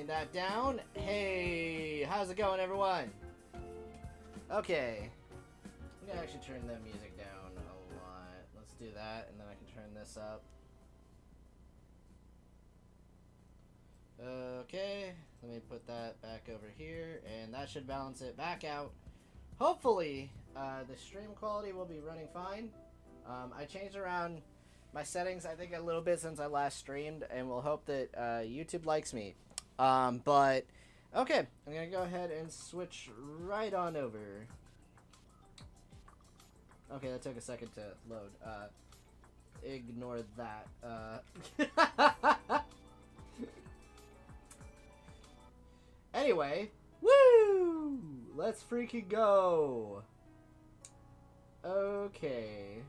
That down. Hey, how's it going, everyone? Okay, I'm gonna actually turn the music down a lot. Let's do that, and then I can turn this up. Okay, let me put that back over here, and that should balance it back out. Hopefully, the stream quality will be running fine. I changed around my settings, I think, a little bit since I last streamed, and we'll hope that YouTube likes me. But, okay, I'm going to go ahead and switch right on over. Okay, that took a second to load. Ignore that. Anyway, woo! Let's freaking go. Okay.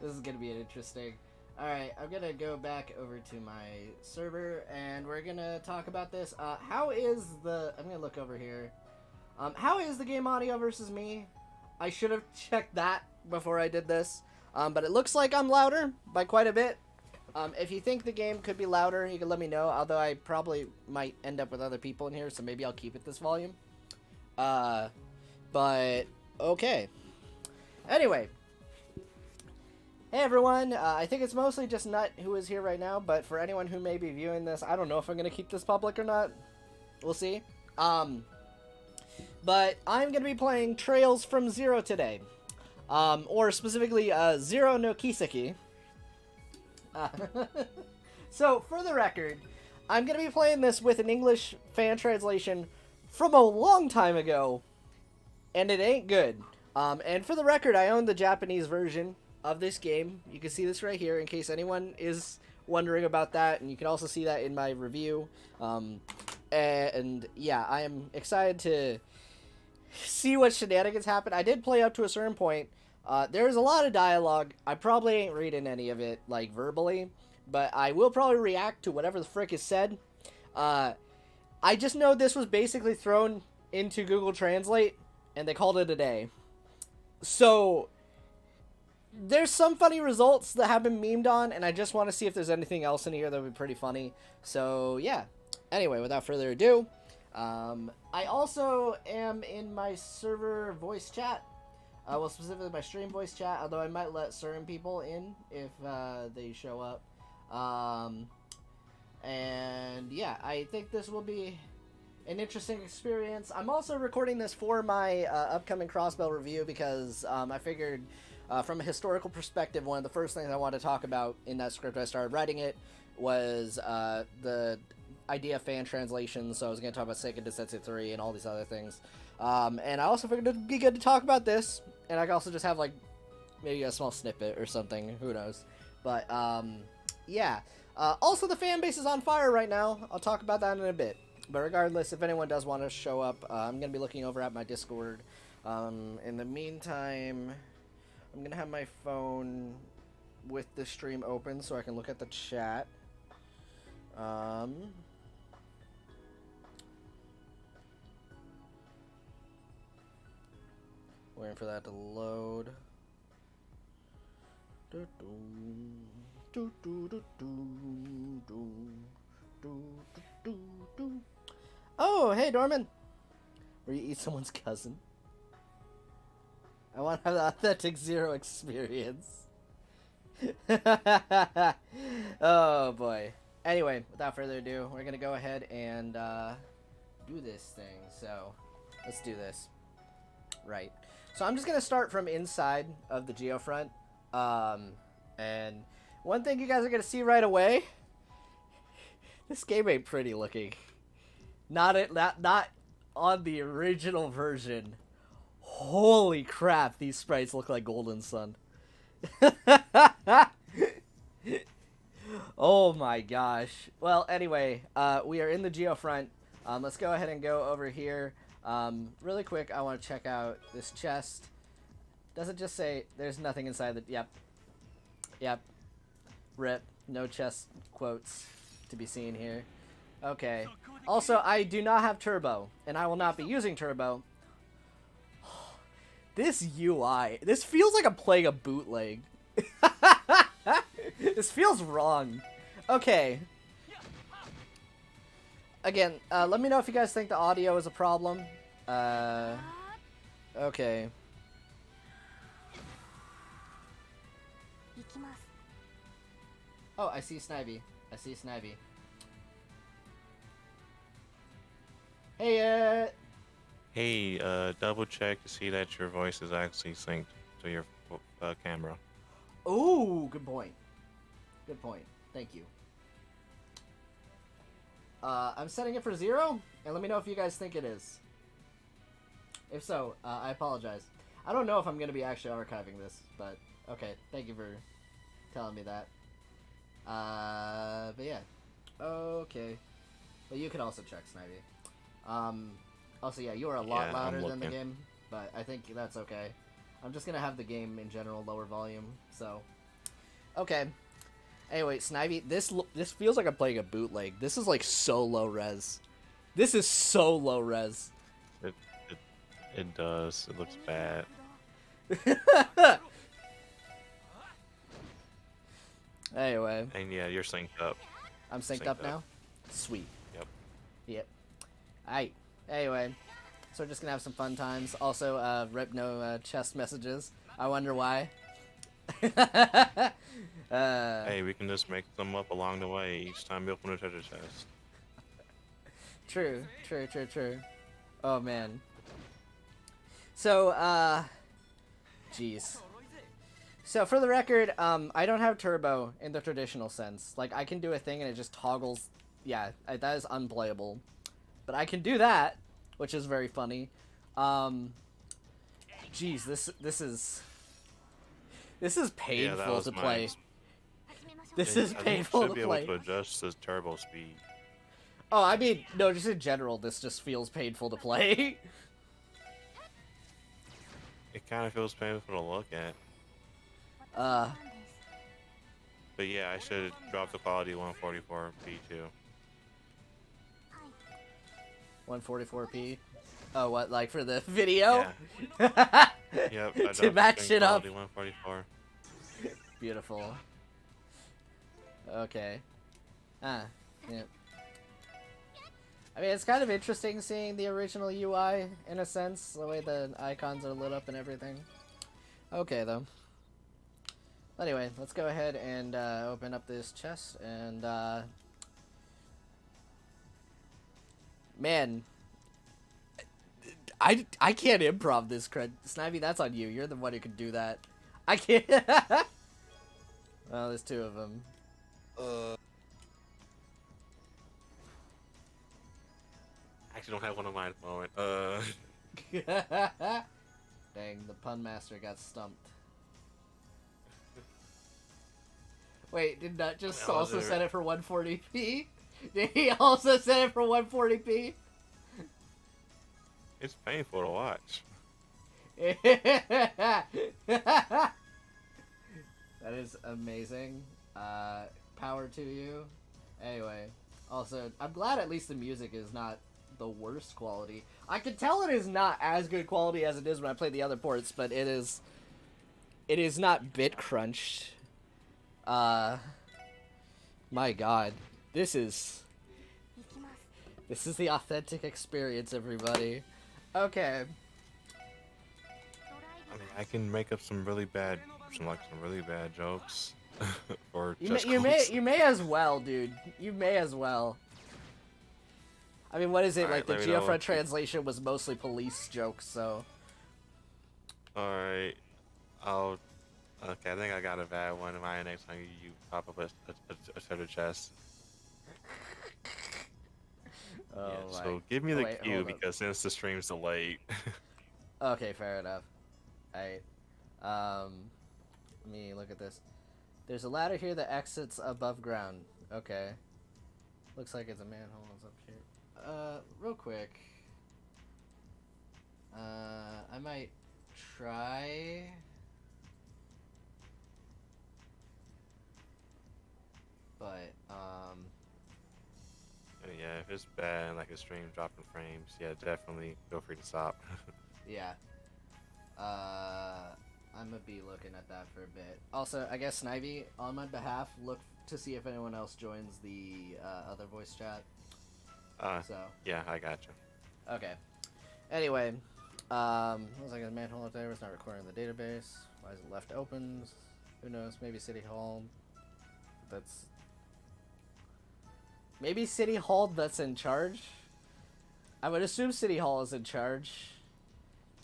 This is going to be interesting. Alright, I'm going to go back over to my server, and we're going to talk about this. How is the... I'm going to look over here. How is the game audio versus me? I should have checked that before I did this. But it looks like I'm louder by quite a bit. If you think the game could be louder, you can let me know. Although I probably might end up with other people in here, so maybe I'll keep it this volume. But, okay. Anyway. Hey everyone, I think it's mostly just Nut who is here right now, but for anyone who may be viewing this, I don't know if I'm going to keep this public or not. We'll see. But I'm going to be playing Trails from Zero today. Or specifically, Zero no Kiseki. So, for the record, I'm going to be playing this with an English fan translation from a long time ago, and it ain't good. And for the record, I own the Japanese version of this game. You can see this right here in case anyone is wondering about that, and you can also see that in my review. And yeah, I am excited to see what shenanigans happen. I did play up to a certain point. There's a lot of dialogue. I probably ain't reading any of it, like, verbally, but I will probably react to whatever the frick is said. I just know this was basically thrown into Google Translate, and they called it a day. So there's some funny results that have been memed on, and I just want to see if there's anything else in here that would be pretty funny. So, yeah. Anyway, without further ado, I also am in my server voice chat. Well, specifically my stream voice chat, although I might let certain people in if they show up. And yeah, I think this will be an interesting experience. I'm also recording this for my upcoming Crossbell review because I figured from a historical perspective, one of the first things I wanted to talk about in that script I started writing it was the idea of fan translations. So I was going to talk about Seiken Densetsu 3 and all these other things. And I also figured it'd be good to talk about this, and I could also just have like maybe a small snippet or something, who knows. But yeah. Also, the fan base is on fire right now. I'll talk about that in a bit. But regardless, if anyone does want to show up, I'm going to be looking over at my Discord. In the meantime, I'm going to have my phone with the stream open so I can look at the chat. Waiting for that to load. Oh, hey, Dorman. Where you eat someone's cousin? I want to have the authentic Zero experience. Oh, boy. Anyway, without further ado, we're going to go ahead and do this thing. So, let's do this. Right. So, I'm just going to start from inside of the geofront. And one thing you guys are going to see right away, this game ain't pretty looking. Not on the original version. Holy crap, these sprites look like Golden Sun. Oh my gosh. Well, anyway, we are in the geofront. Let's go ahead and go over here. Really quick, I want to check out this chest. Does it just say there's nothing inside the... Yep. Rip. No chest quotes to be seen here. Okay. Also, I do not have turbo, and I will not be using turbo. This UI. This feels like I'm playing a bootleg. This feels wrong. Okay. Again, let me know if you guys think the audio is a problem. Okay. Oh, I see Snivy. Hey, Hey, double check to see that your voice is actually synced to your camera. Ooh, good point. Thank you. I'm setting it for 0, and let me know if you guys think it is. If so, I apologize. I don't know if I'm going to be actually archiving this, but okay, thank you for telling me that. But yeah. Okay. But you can also check, Snivy. Also, yeah, you are a lot louder than the game, but I think that's okay. I'm just gonna have the game in general lower volume, so... Okay. Anyway, Snivy, this feels like I'm playing a bootleg. This is like so low res. This is so low res. It does. It looks bad. Anyway. And yeah, you're synced up. I'm synced up now? Sweet. Yep. Aight. Anyway. So we're just gonna have some fun times. Also, rip no chest messages. I wonder why. Hey, we can just make them up along the way each time we open a treasure chest. True. Oh, man. So, jeez. So, for the record, I don't have turbo in the traditional sense. Like, I can do a thing and it just toggles. Yeah, that is unplayable. But I can do that, which is very funny. Jeez, this is painful to play. This is painful to play. You should be able to adjust the turbo speed. Oh, I mean, no, just in general, this just feels painful to play. It kind of feels painful to look at. But yeah, I should drop the quality 144p too. 144p? Oh, what, like for the video? Yeah. Yep, to match it up. 144. Beautiful. Okay. Ah, yeah. I mean, it's kind of interesting seeing the original UI, in a sense, the way the icons are lit up and everything. Okay, though. Anyway, let's go ahead and open up this chest, and, man, I can't improv this, Snivy, that's on you. You're the one who can do that. I can't. Well, there's two of them. I actually don't have one of mine at the moment. Dang, the pun master got stumped. Wait, did Nut just also set it for 140p? Did he also set it for 140p? It's painful to watch. That is amazing. Power to you. Anyway, also, I'm glad at least the music is not the worst quality. I can tell it is not as good quality as it is when I play the other ports, but it is not bit crunched. My god. This is the authentic experience, everybody. Okay. I mean, I can make up some really bad jokes. Or You may as well, dude. You may as well. I mean, what is it? Like, the Geofront translation was mostly police jokes, so. Alright. Okay, I think I got a bad one in my next time you pop up a treasure chest. Oh, yeah, so give me the cue because since the stream's delayed. Okay, fair enough. Alright. Let me look at this. There's a ladder here that exits above ground. Okay. Looks like it's a manhole up here. Real quick. I might try. But, yeah, if it's bad, like a stream dropping frames, yeah, definitely feel free to stop. Yeah. I'm gonna be looking at that for a bit. Also, I guess Snivy, on my behalf, look to see if anyone else joins the other voice chat. So. Yeah, I got you. Okay. Anyway, looks like a manhole up there. It's not recording the database. Why is it left open? Who knows? Maybe City Hall. Maybe City Hall that's in charge? I would assume City Hall is in charge.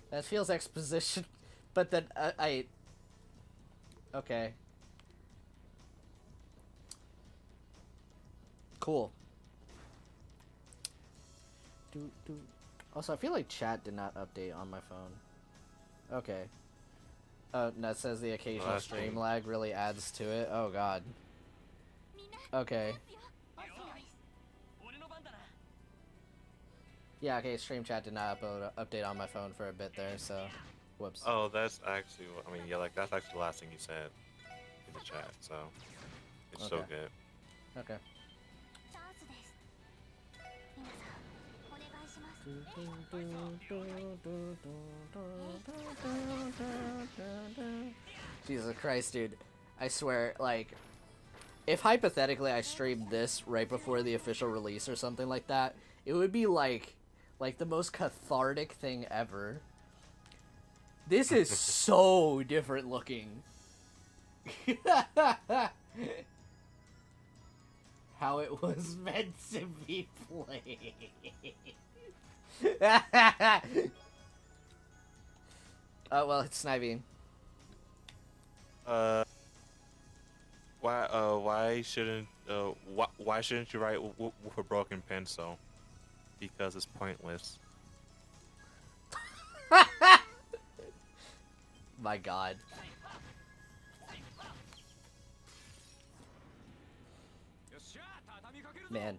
That feels exposition, but then okay. Cool. Also, I feel like chat did not update on my phone. Okay. Oh, no, it says the occasional stream lag really adds to it. Oh god. Okay. Yeah, okay, stream chat did not update on my phone for a bit there, so whoops. Oh, that's actually, I mean, yeah, like, that's actually the last thing you said in the chat, so it's so good. Okay. Jesus Christ, dude. I swear, like, if hypothetically I streamed this right before the official release or something like that, it would be like the most cathartic thing ever. This is so different looking. How it was meant to be played. Oh, well, it's Snivy. Why shouldn't you write with a broken pencil? Because it's pointless. My god. Man.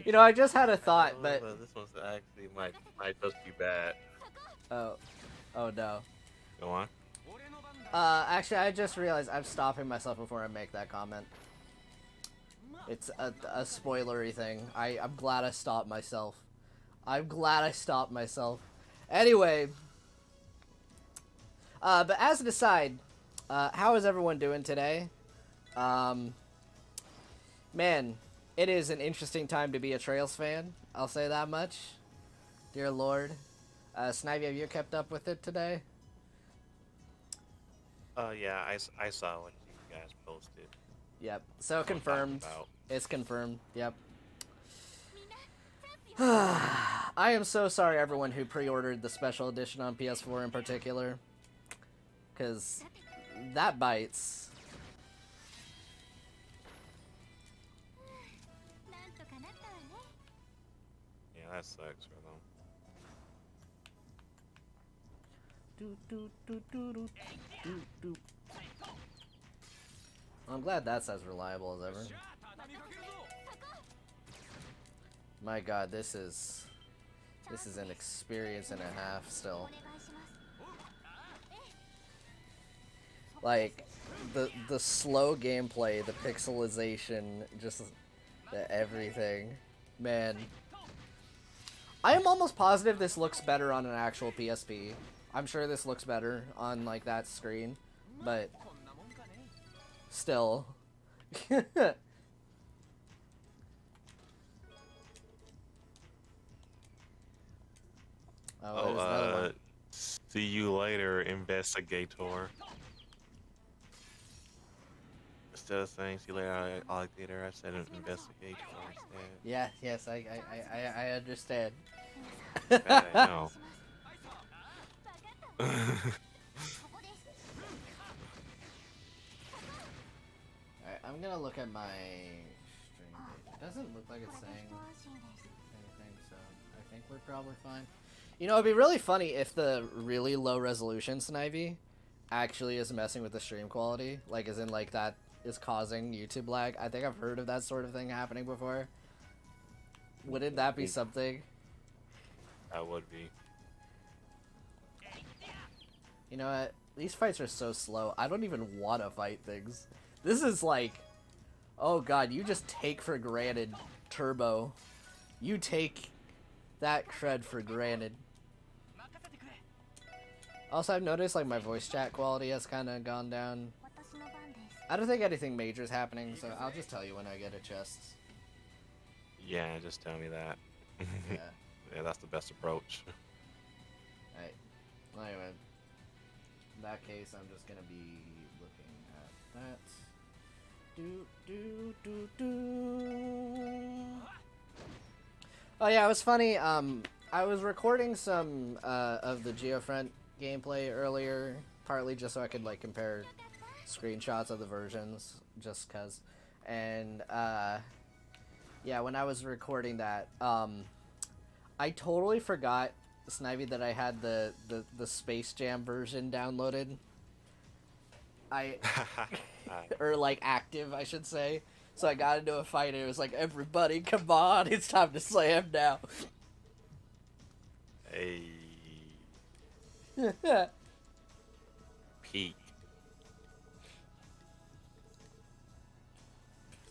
You know, I just had a thought, but this one's actually might just be bad. Oh no. Go on. Actually, I just realized I'm stopping myself before I make that comment. It's a spoilery thing. I'm glad I stopped myself. I'm glad I stopped myself. Anyway. But as an aside, how is everyone doing today? Man, it is an interesting time to be a Trails fan. I'll say that much. Dear Lord. Snivy, have you kept up with it today? Yeah, I saw what you guys posted. Yep. So I'm confirmed. about. It's confirmed. Yep. I am so sorry, everyone who pre-ordered the special edition on PS4 in particular, because that bites. Yeah, that sucks for them. I'm glad that's as reliable as ever. My God, this is an experience and a half still. Like the slow gameplay, the pixelization, just the everything. Man, I am almost positive this looks better on an actual PSP. I'm sure this looks better on like that screen, but still. Oh, there's another one. See you later, investigator. Instead of saying see you later, alligator, I said investigator instead. Yeah, yes, I understand. Bad, I know. Alright, I'm gonna look at my stream page. It doesn't look like it's saying anything, so I think we're probably fine. You know, it'd be really funny if the really low resolution Snivy actually is messing with the stream quality. Like, as in, like, that is causing YouTube lag. I think I've heard of that sort of thing happening before. Wouldn't that be something? That would be. You know what? These fights are so slow. I don't even want to fight things. This is like... Oh god, you just take for granted Turbo. You take that cred for granted. Also, I've noticed like my voice chat quality has kind of gone down. I don't think anything major is happening, so I'll just tell you when I get a chest. Yeah, just tell me that. Yeah. Yeah, that's the best approach. Alright. Well, anyway. In that case, I'm just gonna be looking at that. Oh yeah, it was funny. I was recording some of the Geofront gameplay earlier, partly just so I could like compare screenshots of the versions, just cause. And yeah, when I was recording that, I totally forgot, Snivy, that I had the Space Jam version downloaded. Or like active, I should say. So I got into a fight and it was like, everybody, come on, it's time to slam now. Hey. Peak.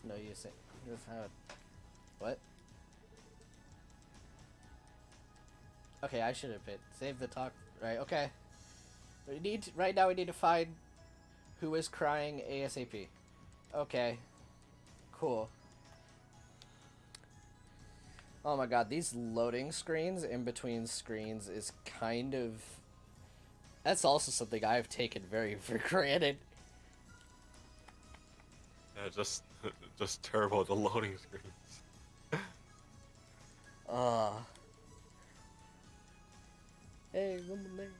No, you say, here's how it, what? Okay, I should have hit save the talk, right, okay. Right now we need to find who is crying ASAP. Okay. Cool. Oh my god, these loading screens in between screens is kind of... That's also something I've taken very for granted. Yeah, just turbo the loading screens. Hey, woman there.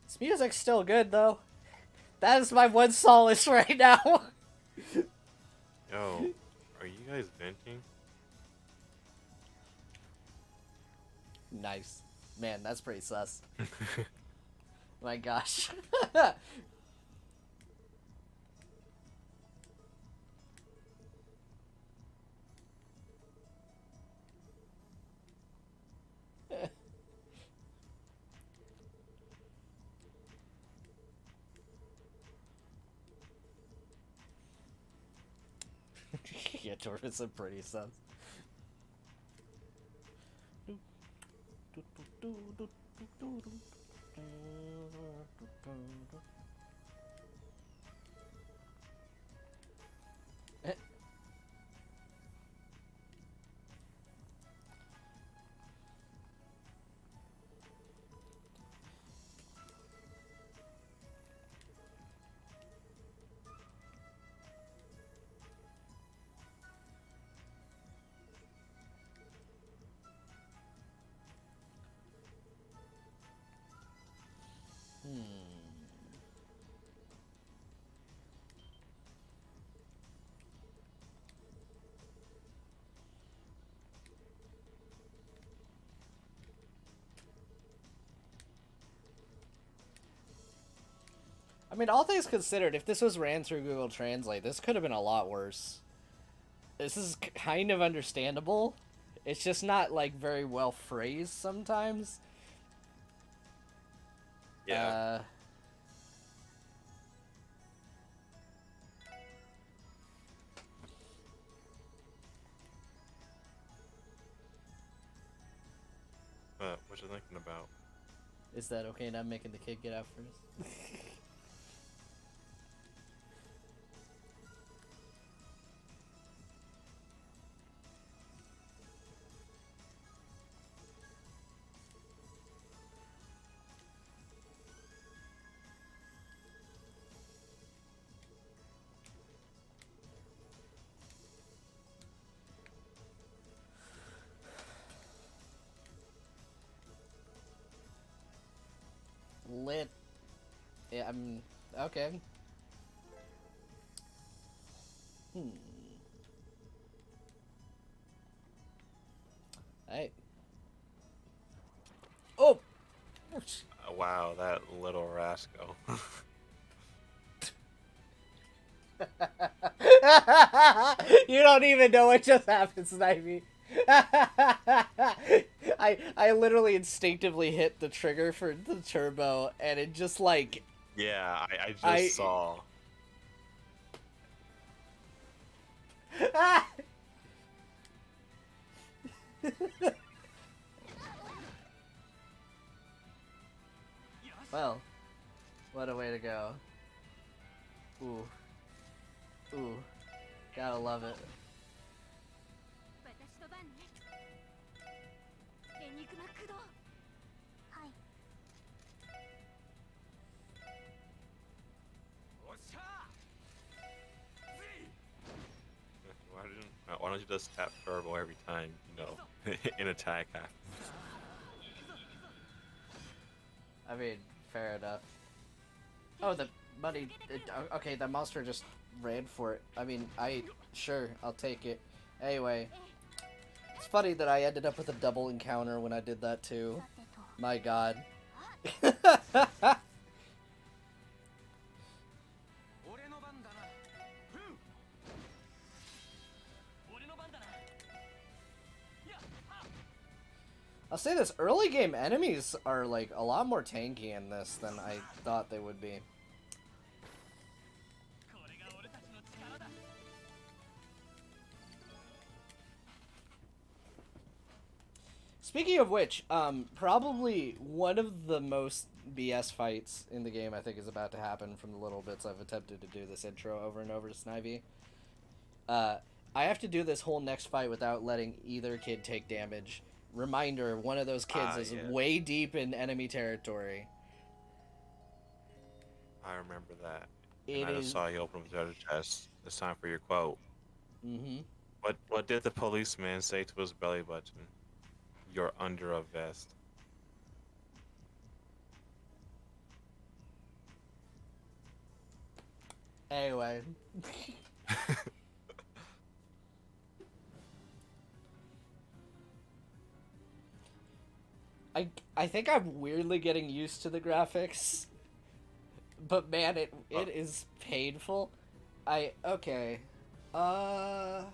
This music's still good, though. That is my one solace right now. Yo, are you guys venting? Nice. Man, that's pretty sus. My gosh. Yeah, Jordan's a pretty sus. I mean, all things considered, if this was ran through Google Translate, this could have been a lot worse. This is kind of understandable. It's just not, like, very well phrased sometimes. Yeah. What you thinking about? Is that okay? And I'm making the kid get out first. Lit. Yeah, I'm okay. Hey. Oh. Wow, that little rascal. You don't even know what just happened, Snivy. I literally instinctively hit the trigger for the turbo, and it just like Yeah, I just saw. Well, what a way to go. Ooh. Ooh. Gotta love it. Why don't you just tap turbo every time, you know, an attack happens? I mean, fair enough. Oh, the money. Okay, the monster just ran for it. I mean, sure, I'll take it. Anyway, it's funny that I ended up with a double encounter when I did that too. My god. I'll say this, early game enemies are like a lot more tanky in this than I thought they would be. Speaking of which, probably one of the most BS fights in the game I think is about to happen from the little bits I've attempted to do this intro over and over to Snivy. I have to do this whole next fight without letting either kid take damage. Reminder, one of those kids is way deep in enemy territory. I remember that. And I just saw you open up the other chest. It's time for your quote. Mm-hmm. What did the policeman say to his belly button? You're under a vest. Anyway. I think I'm weirdly getting used to the graphics. But man, it is painful. Okay. Yeah,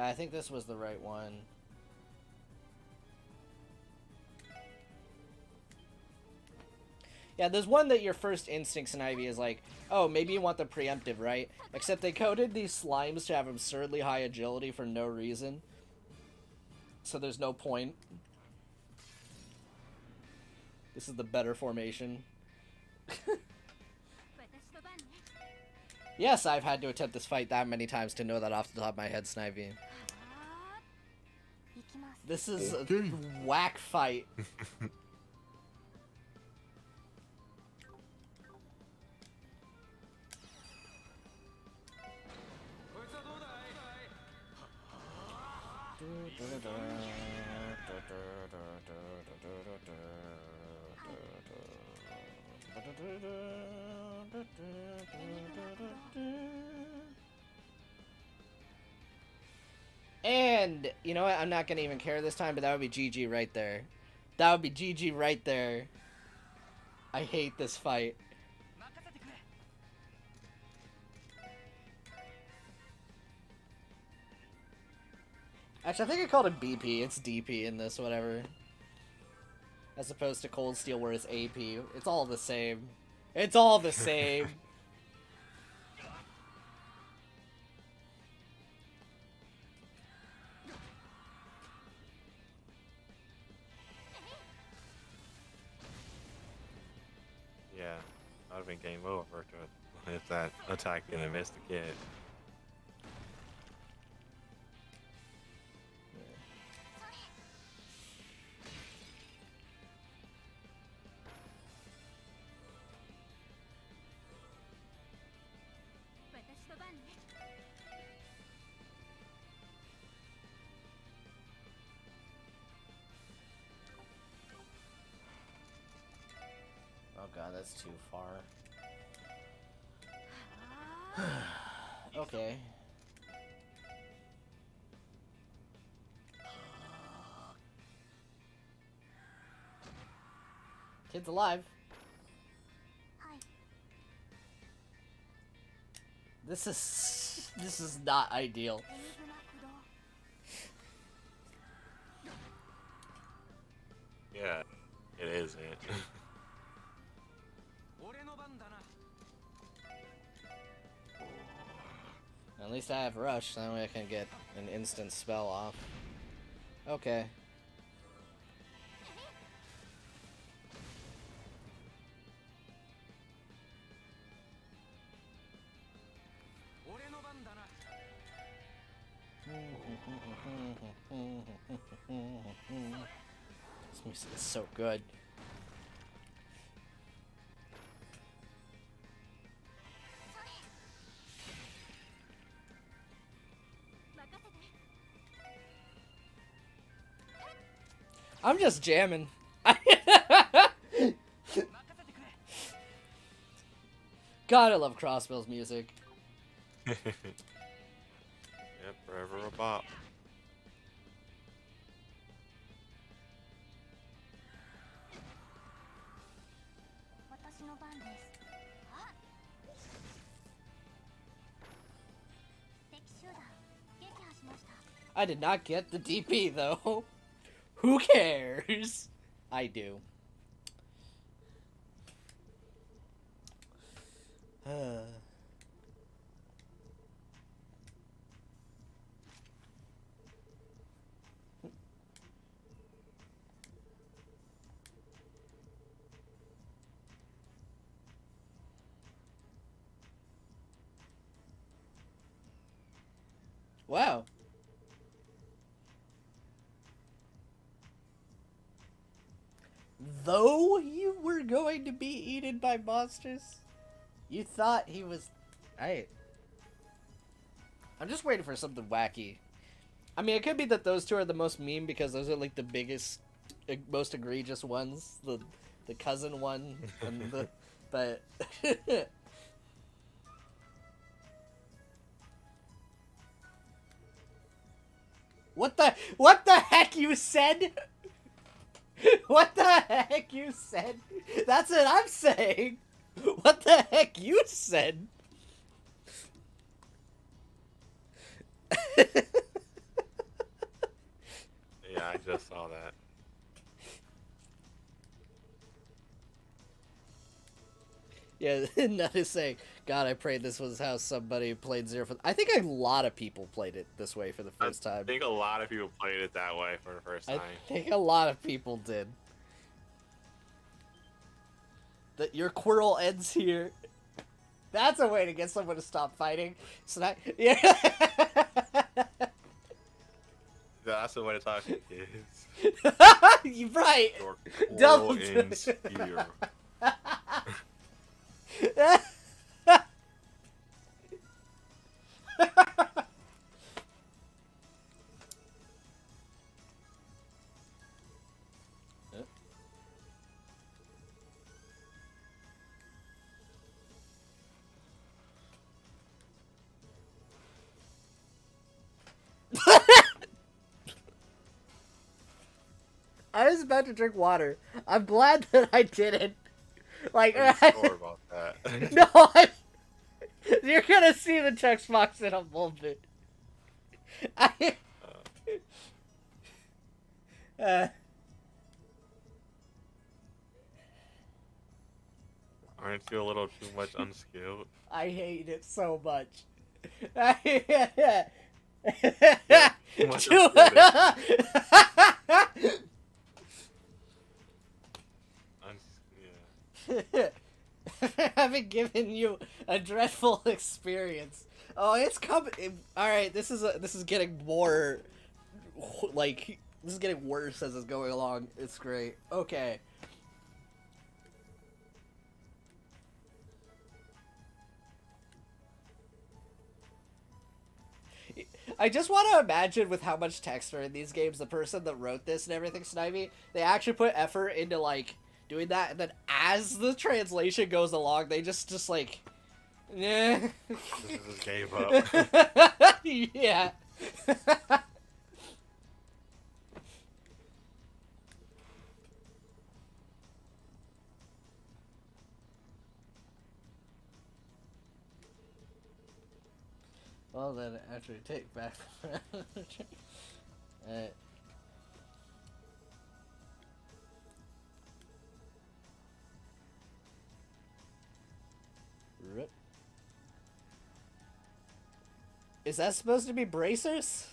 I think this was the right one. Yeah, there's one that your first instincts in Ivy is like, oh, maybe you want the preemptive, right? Except they coded these slimes to have absurdly high agility for no reason. So there's no point. This is the better formation. Yes, I've had to attempt this fight that many times to know that off the top of my head, Snivy. This is a whack fight. And, you know what, I'm not going to even care this time, but that would be GG right there. That would be GG right there. I hate this fight. Actually, I think I called it BP. It's DP in this, whatever. As opposed to Cold Steel where it's AP. It's all the same. It's all the same. Yeah, that would have been game over if that attack didn't miss the kid. Oh god, that's too far. Okay. Kid's alive. This is not ideal. Yeah, it isn't. At least I have Rush, so that way I can get an instant spell off. Okay. This music is so good. I'm just jamming. God, I love Crossbell's music. Yep, forever a bop. I did not get the DP though. Who cares? I do. Wow. Though you were going to be eaten by monsters, you thought he was... Alright. I'm just waiting for something wacky. I mean, it could be that those two are the most meme because those are like the biggest, most egregious ones. The cousin one and the... But... What the heck you said? What the heck you said? That's what I'm saying. What the heck you said? Yeah, I just saw that. Yeah, Nut is saying, God, I prayed this was how somebody played Zero for... I think a lot of people played it this way for the first time. I think a lot of people played it that way for the first time. I think a lot of people did. That your quarrel ends here. That's a way to get someone to stop fighting. So yeah. That's the way to talk to kids. You're right. Your Double quarrel ends here. I was about to drink water. I'm glad that I didn't. Like, I'm sure about that. no, you're gonna see the text box in a moment. Aren't you a little too much unskilled? I hate it so much. Too much unskilled. Yeah. Haven't given you a dreadful experience. Oh, it's coming. All right, this is getting more like this is getting worse as it's going along. It's great. Okay. I just want to imagine with how much text are in these games, the person that wrote this and everything, Snivy, they actually put effort into, like, doing that, and then as the translation goes along, they just like, yeah. Just gave up. Yeah. Well, then, after we take back the Alright. Rip. Is that supposed to be bracers?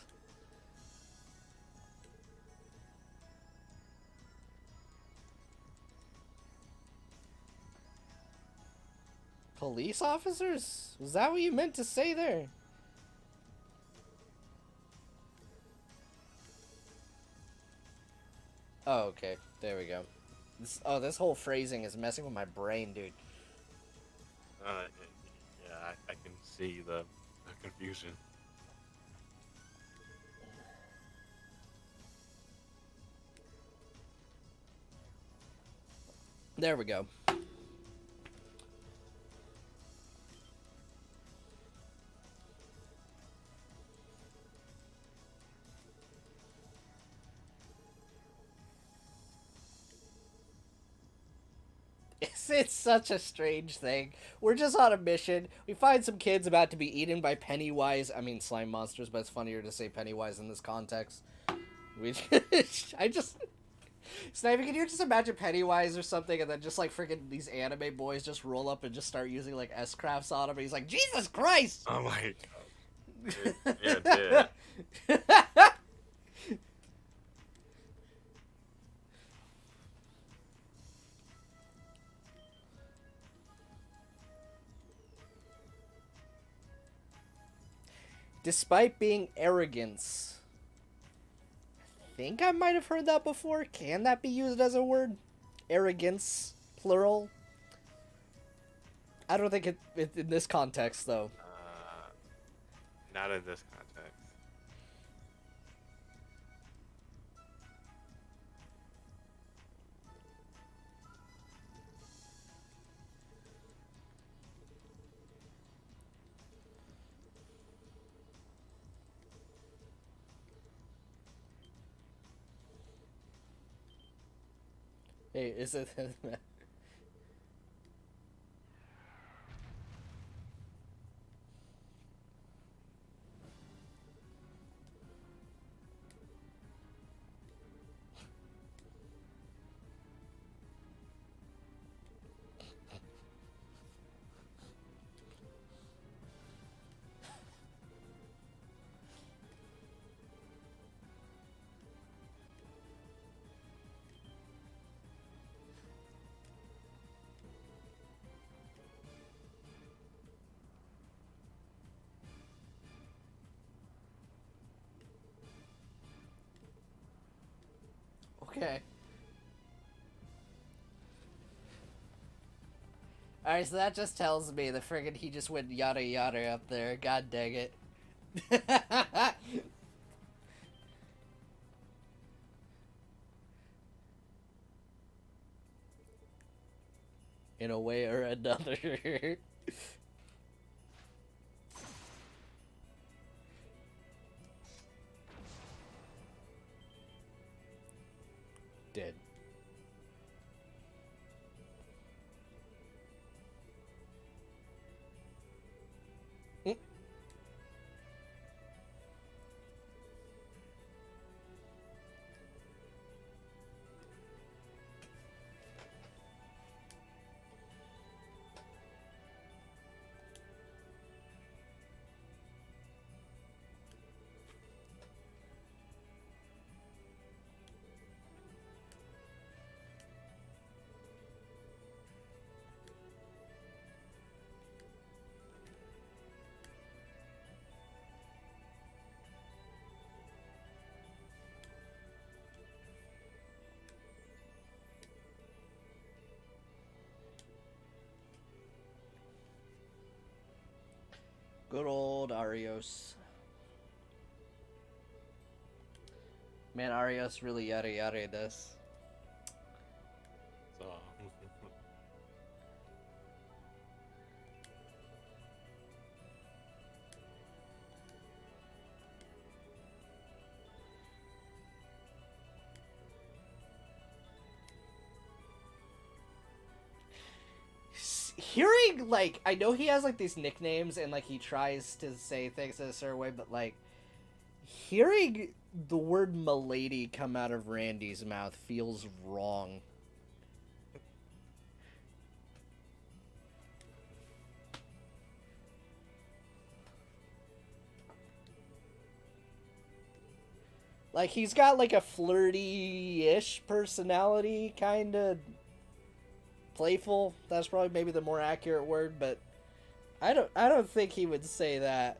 Police officers? Was that what you meant to say there? Oh, okay. There we go. This whole phrasing is messing with my brain, dude. Yeah, I can see the confusion. There we go. It's such a strange thing. We're just on a mission. We find some kids about to be eaten by Pennywise. I mean, slime monsters, but it's funnier to say Pennywise in this context. I just... Sniper, can you just imagine Pennywise or something, and then just, like, freaking these anime boys just roll up and just start using, like, S-crafts on him, and he's like, Jesus Christ! Oh my god. Yeah, it did. Despite being arrogance. I think I might have heard that before. Can that be used as a word? Arrogance, plural? I don't think it in this context, though. Not in this context. Hey, is it... Okay. Alright, so that just tells me the friggin' he just went yada yada up there. God dang it. In a way or another. Dead. Good old Arios. Man, Arios really yada yada this. So, Hearing, like, I know he has, like, these nicknames and, like, he tries to say things in a certain way, but, like, hearing the word "milady" come out of Randy's mouth feels wrong. Like, he's got, like, a flirty-ish personality, kind of playful. That's probably maybe the more accurate word, but I don't think he would say that.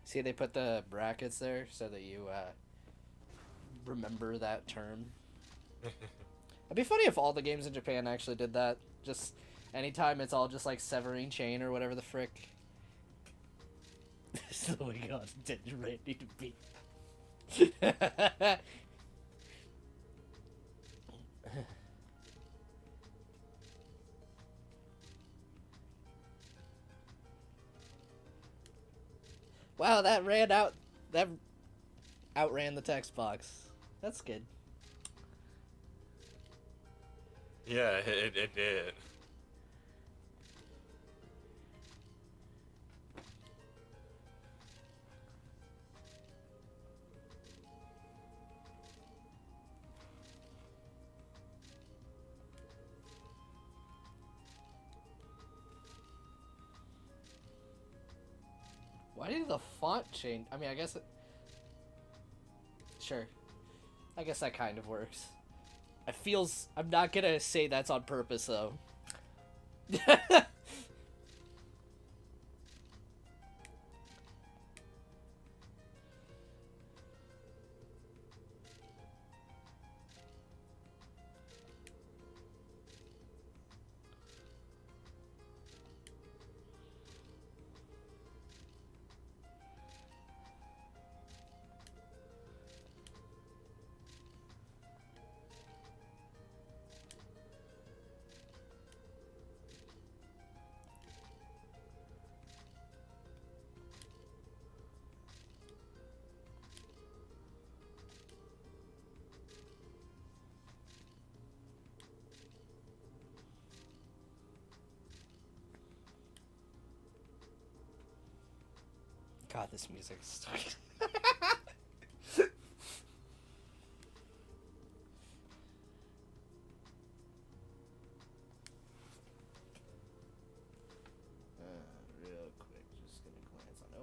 See, they put the brackets there so that you remember that term. It'd be funny if all the games in Japan actually did that. Just anytime it's all just like severing chain or whatever the frick. So we got dead ready to be. Wow, that ran out. That outran the text box. That's good. yeah, it did. Why did the font change? I mean, I guess it... Sure. I guess that kind of works. It feels... I'm not gonna say that's on purpose, though. God, this music is stuck.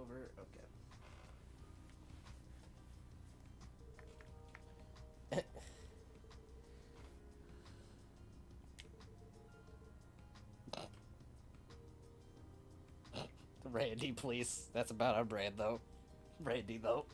over. Okay. Randy, please. That's about our brand, though. Randy, though.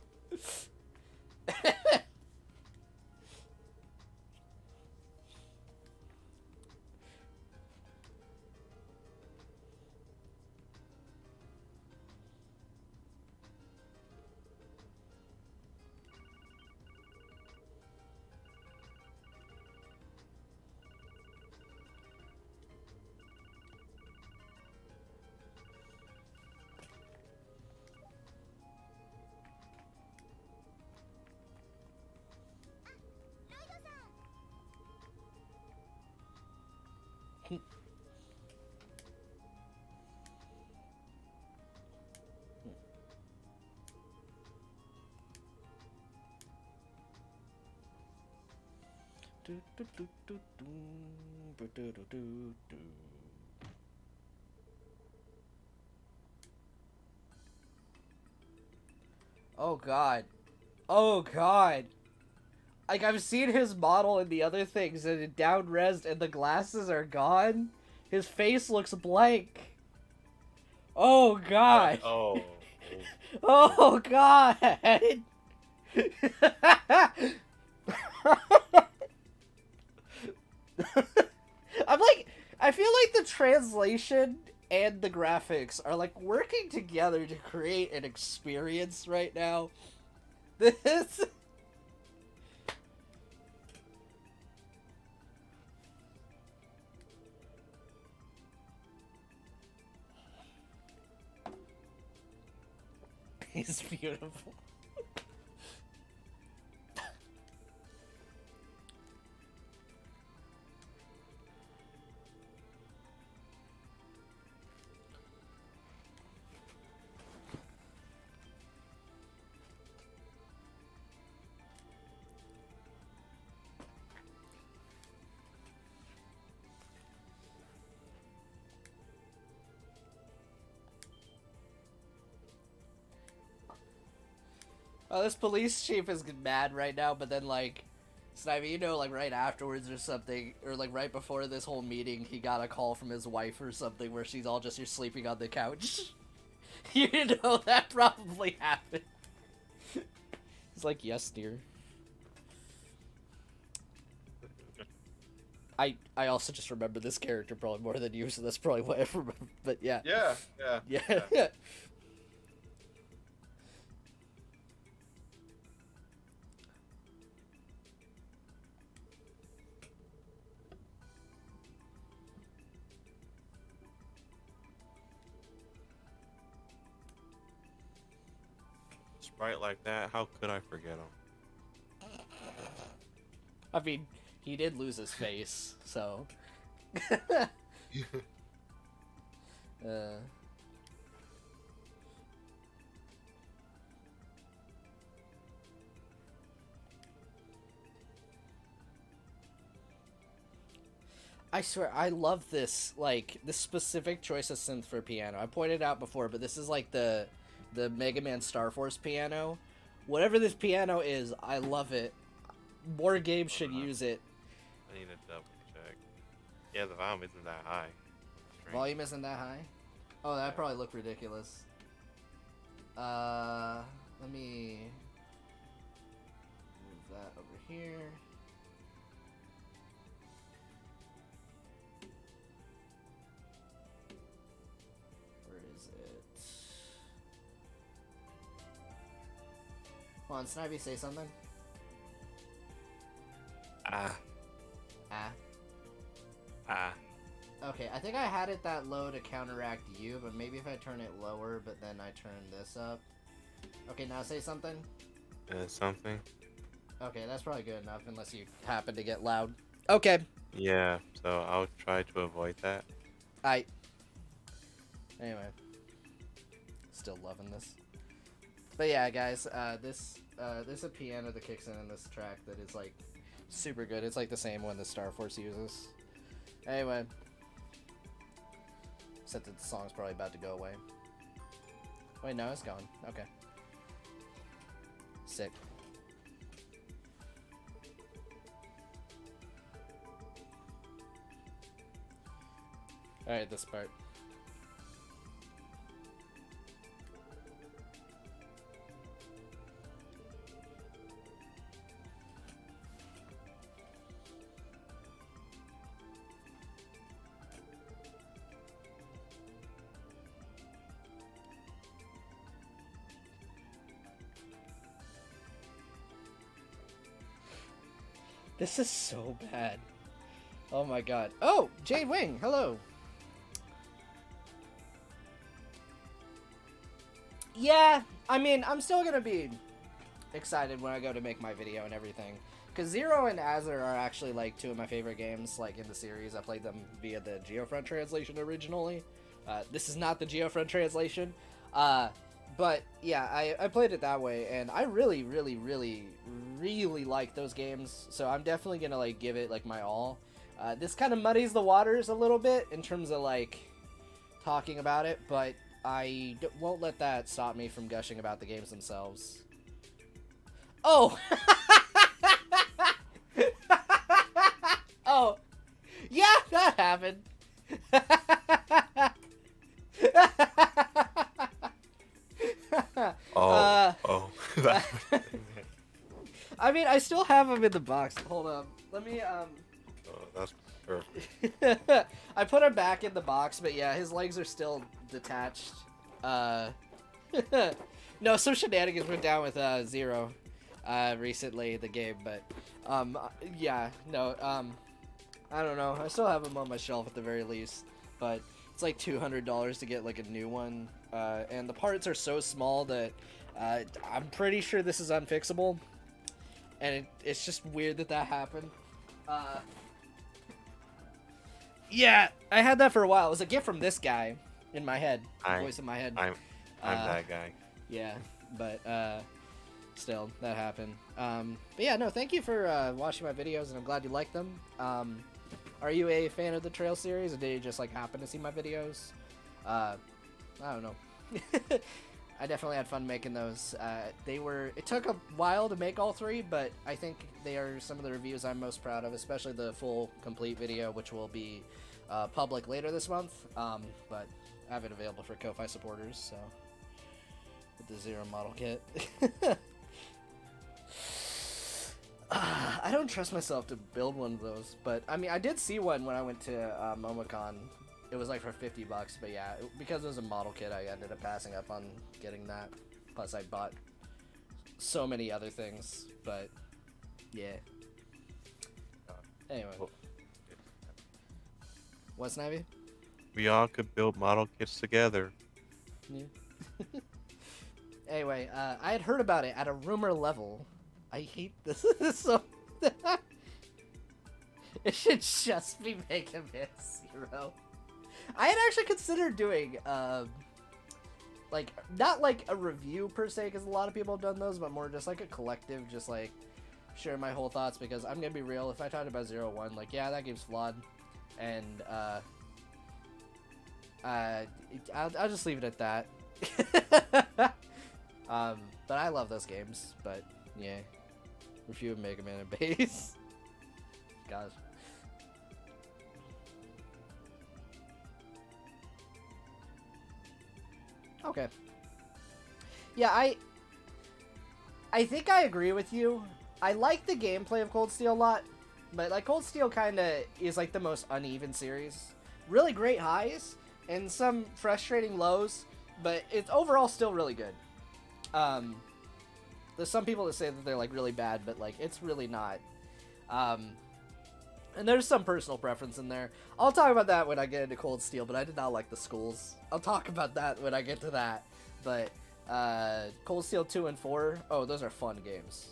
Oh god. Oh god. Like, I've seen his model in the other things, and it down-resed, and the glasses are gone. His face looks blank. Oh god. Oh. Oh god. I'm like, I feel like the translation and the graphics are like working together to create an experience right now. This. He's beautiful. Oh, this police chief is mad right now, but then, like, Snivy, you know, like, right afterwards or something, or, like, right before this whole meeting, he got a call from his wife or something where she's all just, you're sleeping on the couch. You know, that probably happened. He's like, yes, dear. I also just remember this character probably more than you, so that's probably why I remember, but yeah. Yeah. Sprite like that, how could I forget him? I mean, he did lose his face, so. I swear, I love this, like, this specific choice of synth for piano. I pointed out before, but this is like the Mega Man Star Force piano. Whatever this piano is, I love it. More games should use it. I need to double check. Yeah, the volume isn't that high. Strange. Volume isn't that high? Oh, that probably look ridiculous. Let me move that over here. Where is it? Hold on, Snivy, say something. Ah. Okay, I think I had it that low to counteract you, but maybe if I turn it lower, but then I turn this up. Okay, now say something. Something? Okay, that's probably good enough, unless you happen to get loud. Okay. Yeah, so I'll try to avoid that. Anyway. Still loving this. But yeah, guys, there's a piano that kicks in this track that is, like, super good. It's like the same one that Star Force uses. Anyway. Except that the song's probably about to go away. Wait, no, it's gone. Okay. Sick. Alright, this part. This is so bad. Oh my god. Oh! Jade Wing! Hello! Yeah, I mean, I'm still gonna be excited when I go to make my video and everything. Because Zero and Azure are actually, like, two of my favorite games, like, in the series. I played them via the Geofront translation originally. This is not the Geofront translation. But, yeah, I played it that way, and I really, really, really, really like those games. So I'm definitely gonna, like, give it, like, my all. This kind of muddies the waters a little bit in terms of, like, talking about it, but I won't let that stop me from gushing about the games themselves. Oh! Oh! Yeah, that happened! Oh. I mean, I still have them in the box. Hold up. Let me, Oh, that's perfect. I put him back in the box, but yeah, his legs are still detached. No, some shenanigans went down with Zero recently, the game, but yeah, no, I don't know. I still have him on my shelf at the very least, but it's like $200 to get like a new one, and the parts are so small that I'm pretty sure this is unfixable, and it's just weird that that happened. Yeah, I had that for a while. It was a gift from this guy in my head, voice in my head. I'm that guy. Yeah, but still, that happened. But yeah, no, thank you for watching my videos, and I'm glad you like them. Are you a fan of the Trail series, or did you just like happen to see my videos? I don't know. I definitely had fun making those. It took a while to make all three, but I think they are some of the reviews I'm most proud of, especially the full complete video, which will be public later this month. But I have it available for Ko-Fi supporters, so with the Zero model kit. I don't trust myself to build one of those, but I mean, I did see one when I went to MomoCon. It was like for $50, but yeah, because it was a model kit, I ended up passing up on getting that. Plus, I bought so many other things, but yeah. Anyway, what's Navy? We all could build model kits together. Yeah. Anyway, I had heard about it at a rumor level. I hate this. So it should just be Mega Man Zero. I had actually considered doing, like, not like a review per se, because a lot of people have done those, but more just like a collective, just like share my whole thoughts, because I'm gonna be real, if I talked about 01, like, yeah, that game's flawed, and I'll just leave it at that. But I love those games, but yeah, review of Mega Man and Base. Gosh. Okay. Yeah, I think I agree with you. I like the gameplay of Cold Steel a lot, but like Cold Steel kind of is like the most uneven series. Really great highs and some frustrating lows, but it's overall still really good. There's some people that say that they're like really bad, but like it's really not. And there's some personal preference in there. I'll talk about that when I get into Cold Steel, but I did not like the schools. I'll talk about that when I get to that. But Cold Steel 2 and 4, oh, those are fun games.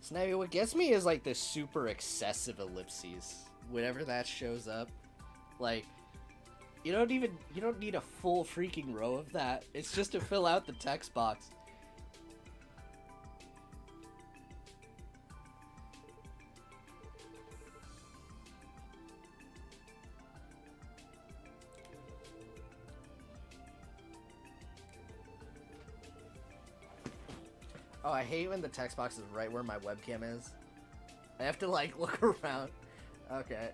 Snivy, what gets me is like the super excessive ellipses whenever that shows up. Like, you don't need a full freaking row of that. It's just to fill out the text box. Oh, I hate when the text box is right where my webcam is. I have to, like, look around. Okay.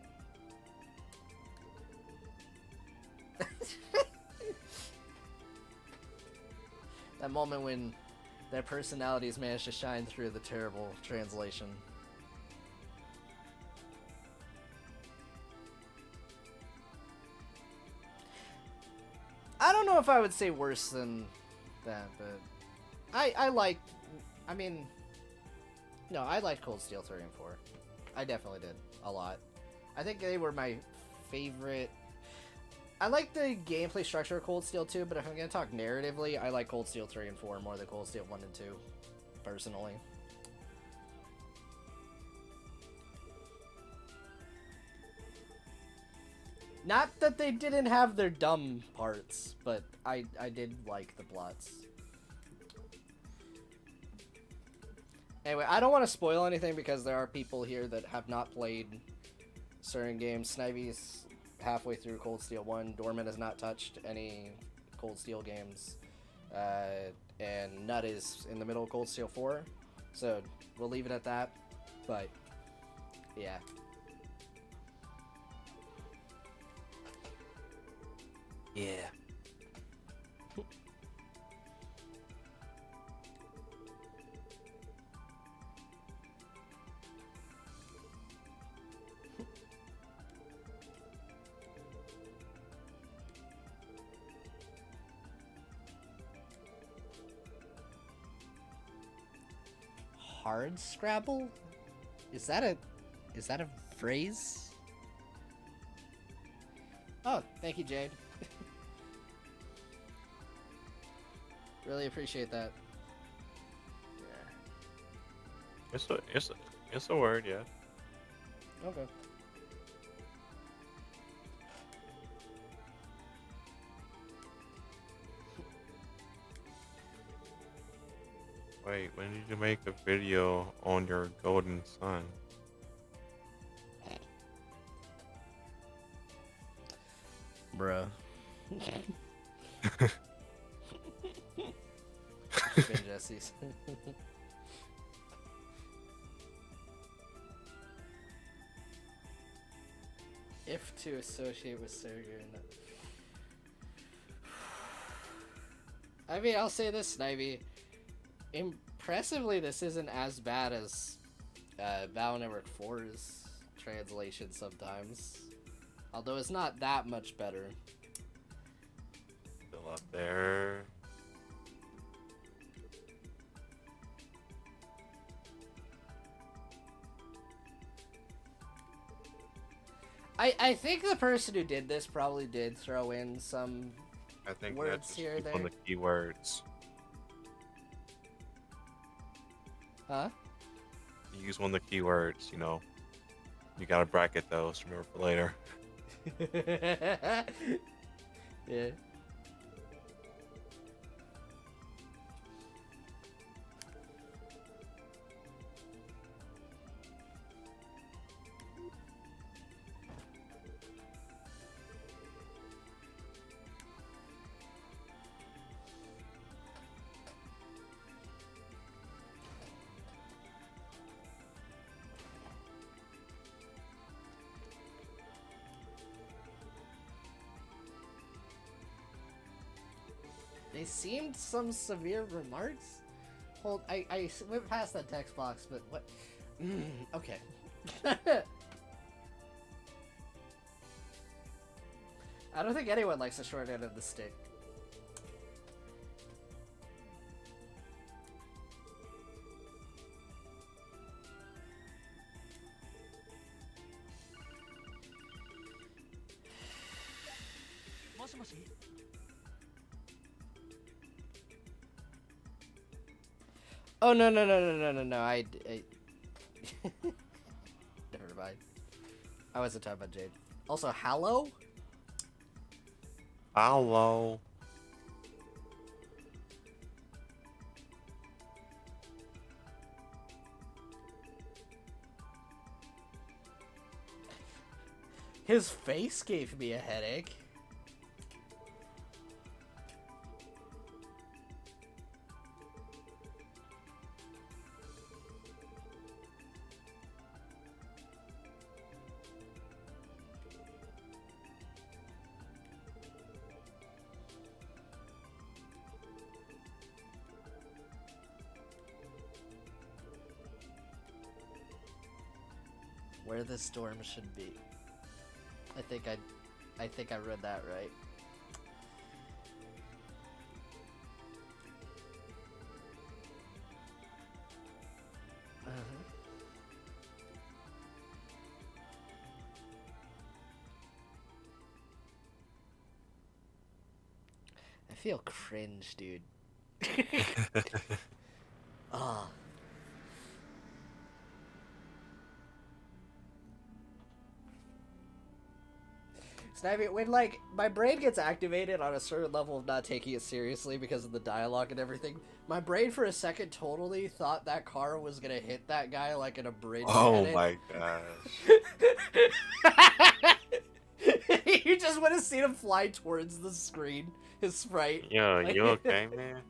That moment when their personalities manage to shine through the terrible translation. I don't know if I would say worse than that, but I like, I mean, no, I liked Cold Steel 3 and 4. I definitely did. A lot. I think they were my favorite. I like the gameplay structure of Cold Steel 2, but if I'm going to talk narratively, I like Cold Steel 3 and 4 more than Cold Steel 1 and 2, personally. Not that they didn't have their dumb parts, but I did like the plots. Anyway, I don't want to spoil anything because there are people here that have not played certain games. Snivy's halfway through Cold Steel 1. Dorman has not touched any Cold Steel games. And Nut is in the middle of Cold Steel 4. So, we'll leave it at that. But, yeah. Yeah. Hard Scrabble? Is that a phrase? Oh, thank you, Jade. Really appreciate that. Yeah. It's a word, yeah. Okay. Wait, when did you make a video on your golden son? Bruh. Ben Jesse's. If to associate with Sergey. I mean, I'll say this, Snivy. Impressively, this isn't as bad as Battle Network 4's translation sometimes. Although it's not that much better. Still up there. I think the person who did this probably did throw in some I think words that's here or there. on the keywords. Huh? You use one of the keywords, you know. You gotta bracket those, remember for later. Yeah. They seemed some severe remarks. Hold, I went past that text box, but what? Okay. I don't think anyone likes the short end of the stick. Oh no. I Never mind. I wasn't talking about Jade. Also, Hallow? Hello. His face gave me a headache. Where the storm should be. I think I read that right. I feel cringe, dude. Ah. Snivy, when like my brain gets activated on a certain level of not taking it seriously because of the dialogue and everything, my brain for a second totally thought that car was gonna hit that guy like in a bridge. Oh my gosh. You just want to see him fly towards the screen, his sprite. Yo, Like- you okay, man?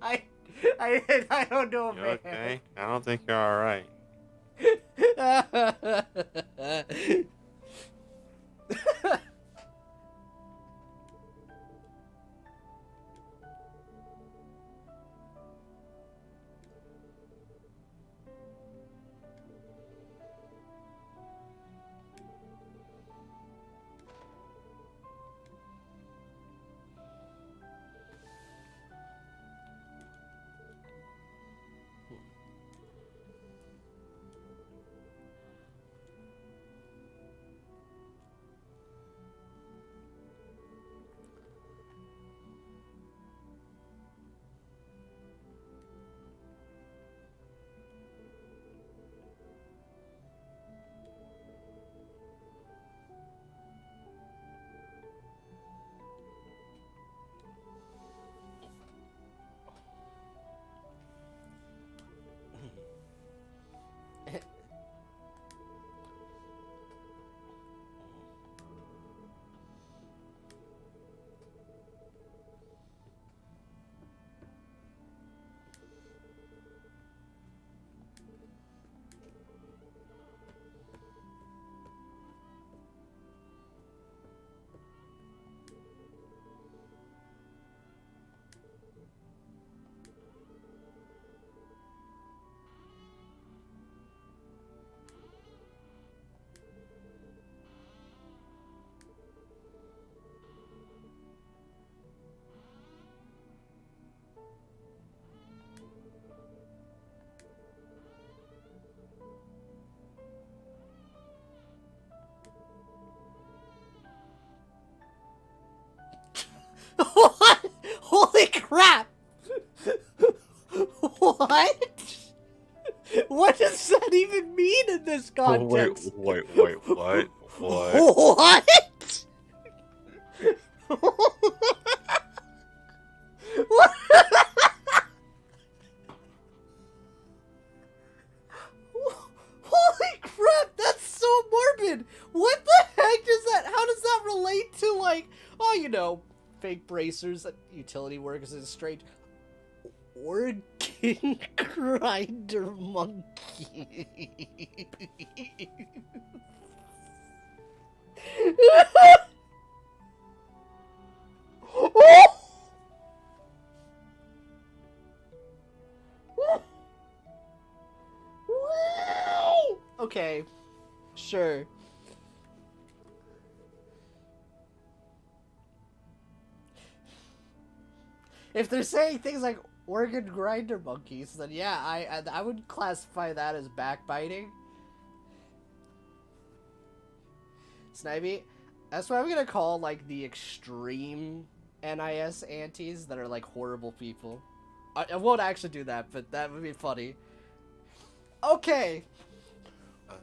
I don't know, You man. okay? I don't think you're alright. What? Holy crap! What? What does that even mean in this Oh, wait, context? what? What? What? What? Holy crap, that's so morbid! What the heck does that, how does that relate to, like, oh, you know, fake bracers that utility workers is strange. Organ grinder monkey. Okay, sure. If they're saying things like organ grinder monkeys, then yeah, I would classify that as backbiting. Snivy, that's what I'm gonna call like the extreme NIS antis that are like horrible people. I won't actually do that, but that would be funny. Okay, Uh,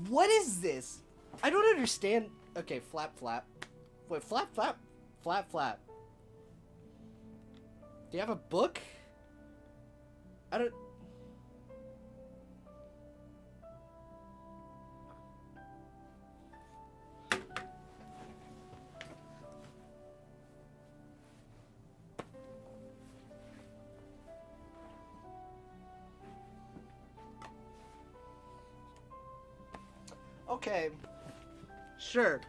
what is this? I don't understand. Okay, flap flap. Wait, flap flap, flap flap. Do you have a book? I don't. Okay. Sure.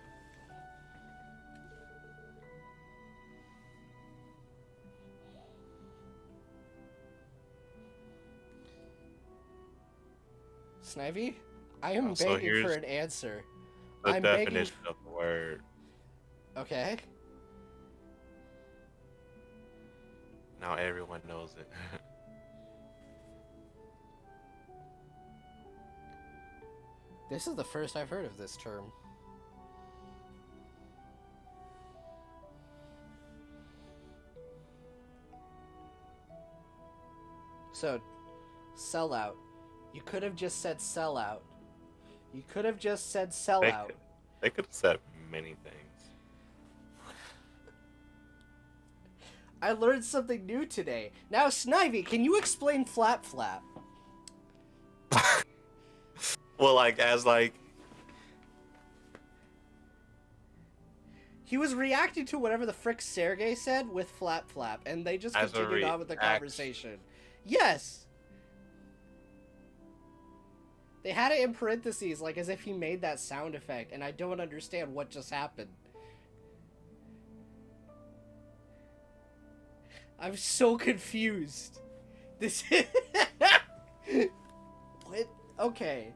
Snivy, I am so begging for here's an answer. the I'm begging. definition of the word. Okay. Now everyone knows it. This is the first I've heard of this term. So, sellout. You could have just said sellout. You could have just said sellout. They could have said many things. I learned something new today. Now, Snivy, can you explain flap flap? Well, like as like He was reacting to whatever the frick Sergey said with flap flap, and they just As a continued on with the reaction. conversation. Yes! They had it in parentheses, like as if he made that sound effect, and I don't understand what just happened. I'm so confused. This What? Okay.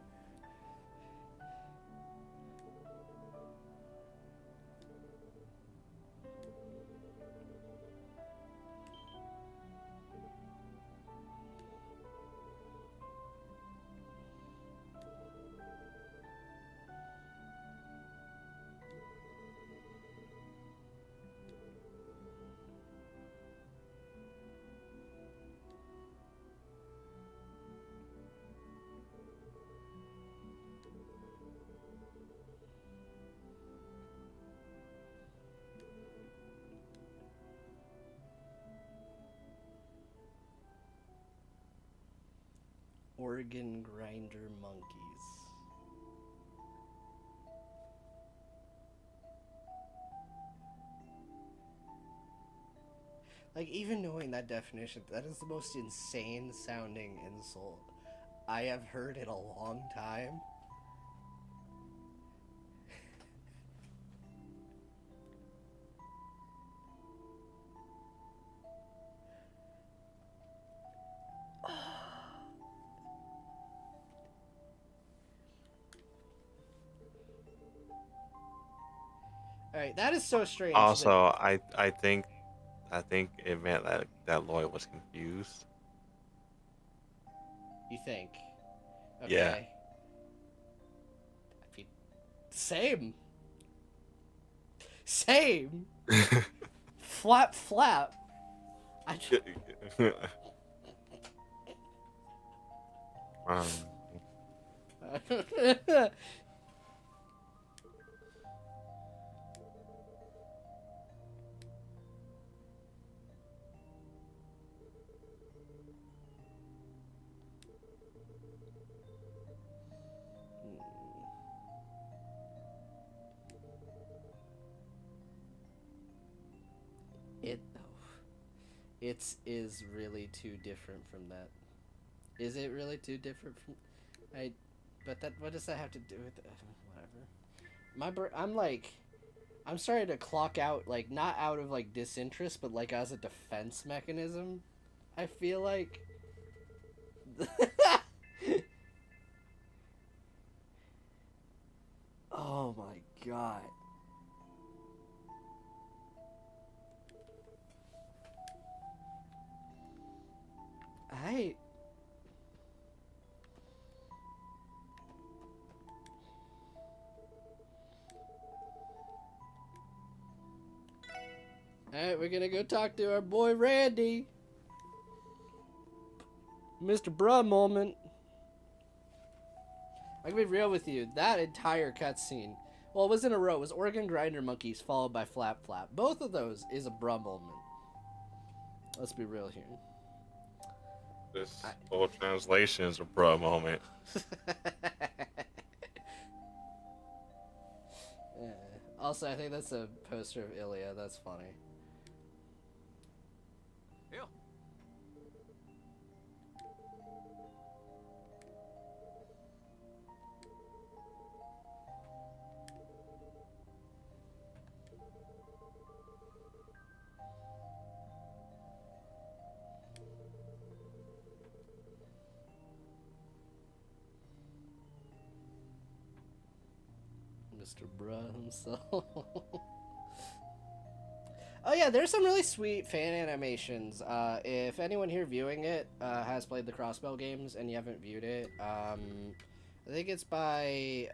Organ grinder monkeys. Like, even knowing that definition, that is the most insane sounding insult I have heard in a long time. Alright, that is so strange. also I think it meant that Lloyd was confused. You think? Okay. Yeah. I mean, same. Same. Flap flap. I just... um, It is really too different from that. Is it really too different from... But that, what does that have to do with it? Whatever. I'm starting to clock out, like, not out of, like, disinterest, but, like, as a defense mechanism, I feel like. Oh my god. Alright, we're gonna go talk to our boy Randy. Mr. Bruh moment. I can be real with you. That entire cutscene, well, it was in a row. It was Organ Grinder Monkeys followed by Flap Flap. Both of those is a bruh moment. Let's be real here. This whole translation is a bruh moment. Yeah. Also, I think that's a poster of Ilya. That's funny. Yeah. Mr. Bruh himself. Oh yeah, there's some really sweet fan animations. If anyone here viewing it has played the Crossbell games and you haven't viewed it, I think it's by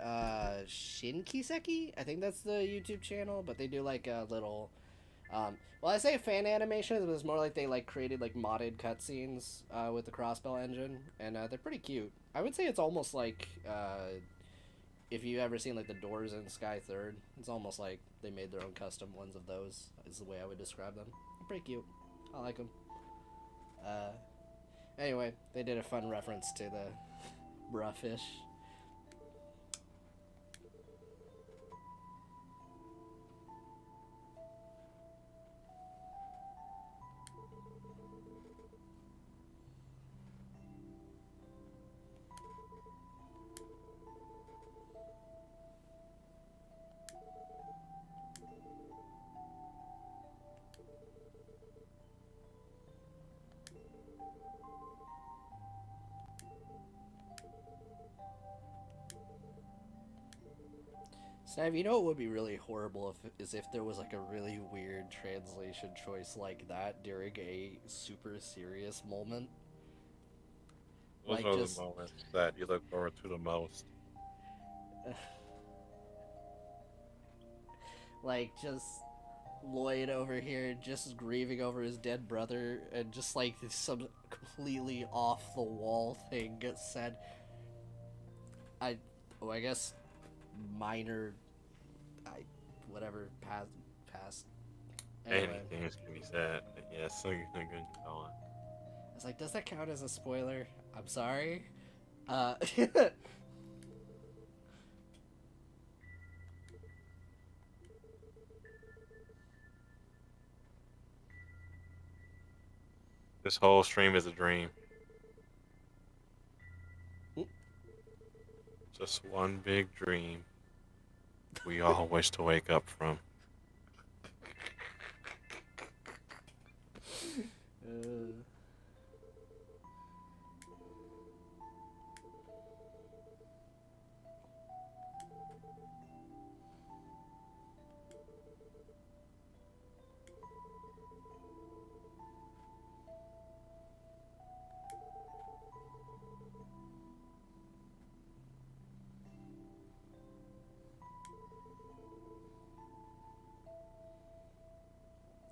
Shinkiseki. I think that's the YouTube channel, but they do like a little. Well, I say fan animations, but it's more like they like created like modded cutscenes with the Crossbell engine, and they're pretty cute. I would say it's almost like if you've ever seen like the Doors in Sky Third, it's almost like they made their own custom ones of those. Is the way I would describe them. They're pretty cute. I like them. Anyway, they did a fun reference to the bruh fish. Snav, you know what would be really horrible if there was like a really weird translation choice like that during a super serious moment. Those Like are just the moments that you look forward to the most. like just Lloyd over here just grieving over his dead brother and just like some completely off the wall thing gets said. I guess minor whatever past anyway. Anything can be said. Yes, so you're good going. I was like, does that count as a spoiler? I'm sorry. This whole stream is a dream. Just one big dream we all wish to wake up from.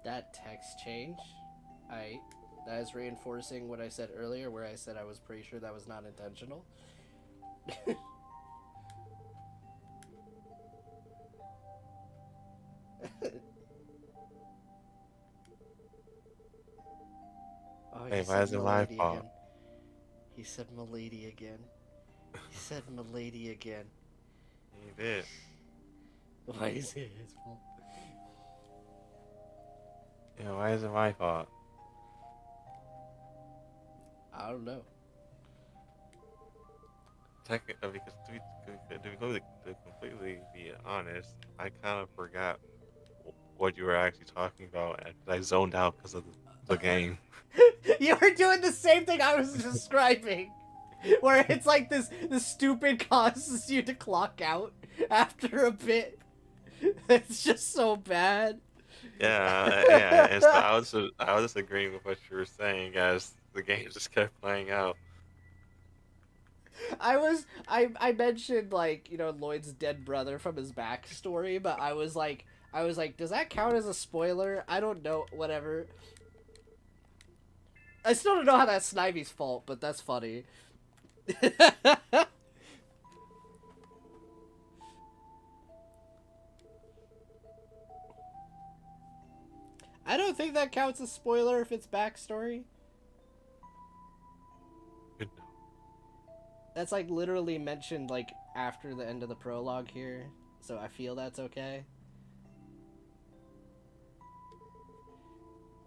That text change, that is reinforcing what I said earlier, where I said I was pretty sure that was not intentional. Oh, Hey, why is it my fault? again. He said "milady" again. He said "milady" again. He did. Why is it his fault? Yeah, why is it my fault? I don't know. Because to completely be honest, I kind of forgot what you were actually talking about, and I zoned out because of the game. You were doing the same thing I was describing, where it's like this stupid causes you to clock out after a bit. It's just so bad. Yeah. And so I was just agreeing with what you were saying as the game just kept playing out. I mentioned like, you know, Lloyd's dead brother from his backstory, but I was like, does that count as a spoiler? I don't know, whatever. I still don't know how that's Snivy's fault, but that's funny. I don't think that counts as spoiler if it's backstory. Good. That's like literally mentioned like after the end of the prologue here, so I feel that's okay.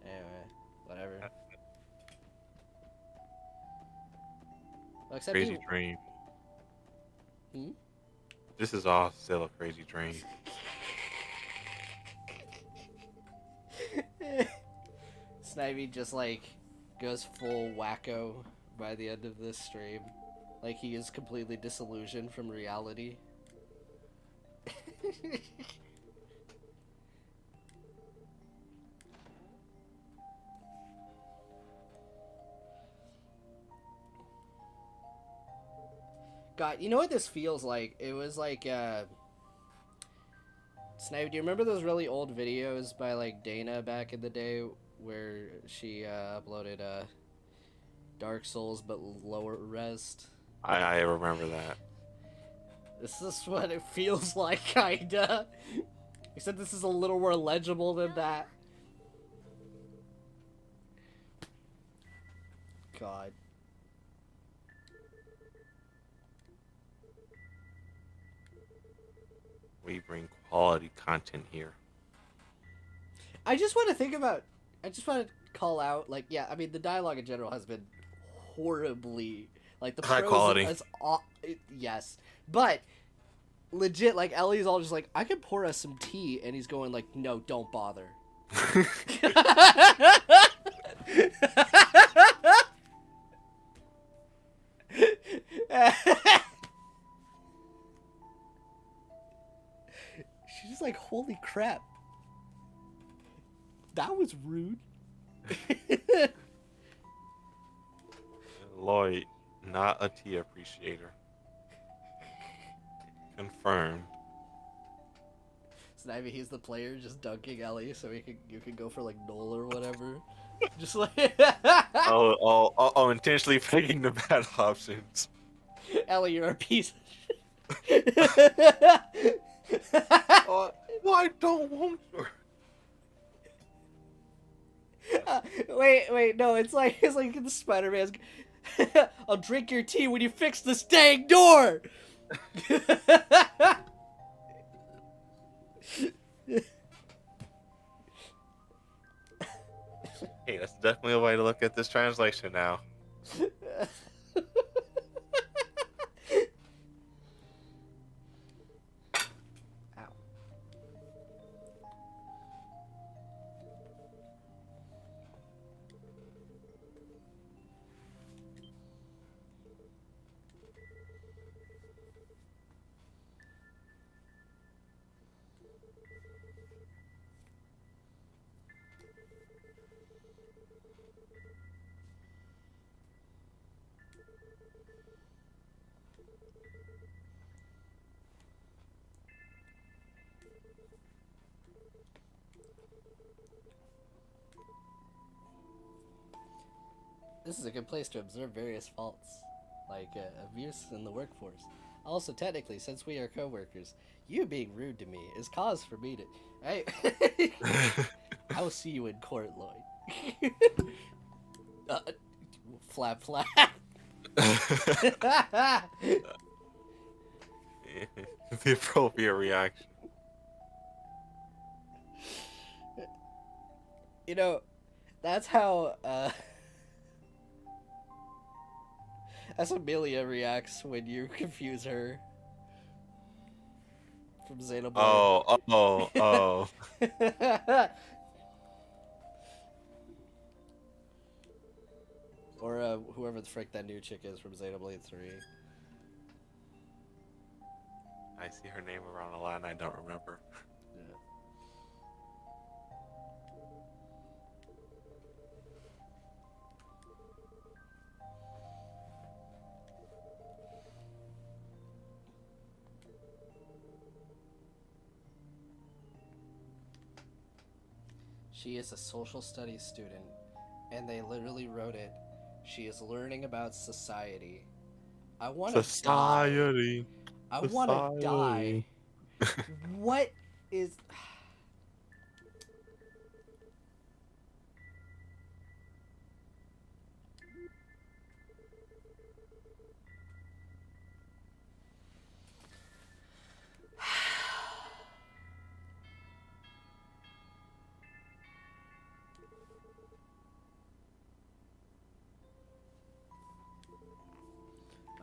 Anyway, whatever. Well, except Crazy dream. Hmm? This is all still a crazy dream. Snivy just like goes full wacko by the end of this stream. Like he is completely disillusioned from reality. God, you know what this feels like? It was like, Snipe, do you remember those really old videos by, like, Dana back in the day where she, uploaded, Dark Souls but lower res? I remember that. This is what it feels like, kinda. Except this is a little more legible than that. God. We bring quality content here. I just want to call out, like, yeah, I mean, the dialogue in general has been horribly, like, the High prose quality. is yes, but legit, like, Ellie's all just like, I could pour us some tea, and he's going like, no, don't bother. She's just like, holy crap. That was rude. Lloyd, not a tea appreciator. Confirmed. So maybe he's the player just dunking Ellie, so you can go for like Noel or whatever. Just like Intentionally picking the bad options. Ellie, you're a piece. No, I don't want to. Wait, no, it's like the Spider-Man's. I'll drink your tea when you fix this dang door. Hey, that's definitely a way to look at this translation now. Ow. This is a good place to observe various faults, like abuse in the workforce. Also, technically, since we are co-workers, you being rude to me is cause for me to... I will see you in court, Lloyd. Flap, flap. The appropriate reaction. You know, that's how, that's how Amelia reacts when you confuse her from Xenoblade. Oh. Or whoever the frick that new chick is from Xenoblade 3. I see her name around a lot and I don't remember. Yeah. She is a social studies student, and they literally wrote it. She is learning about society. I want to die. Society. I want to die. What is...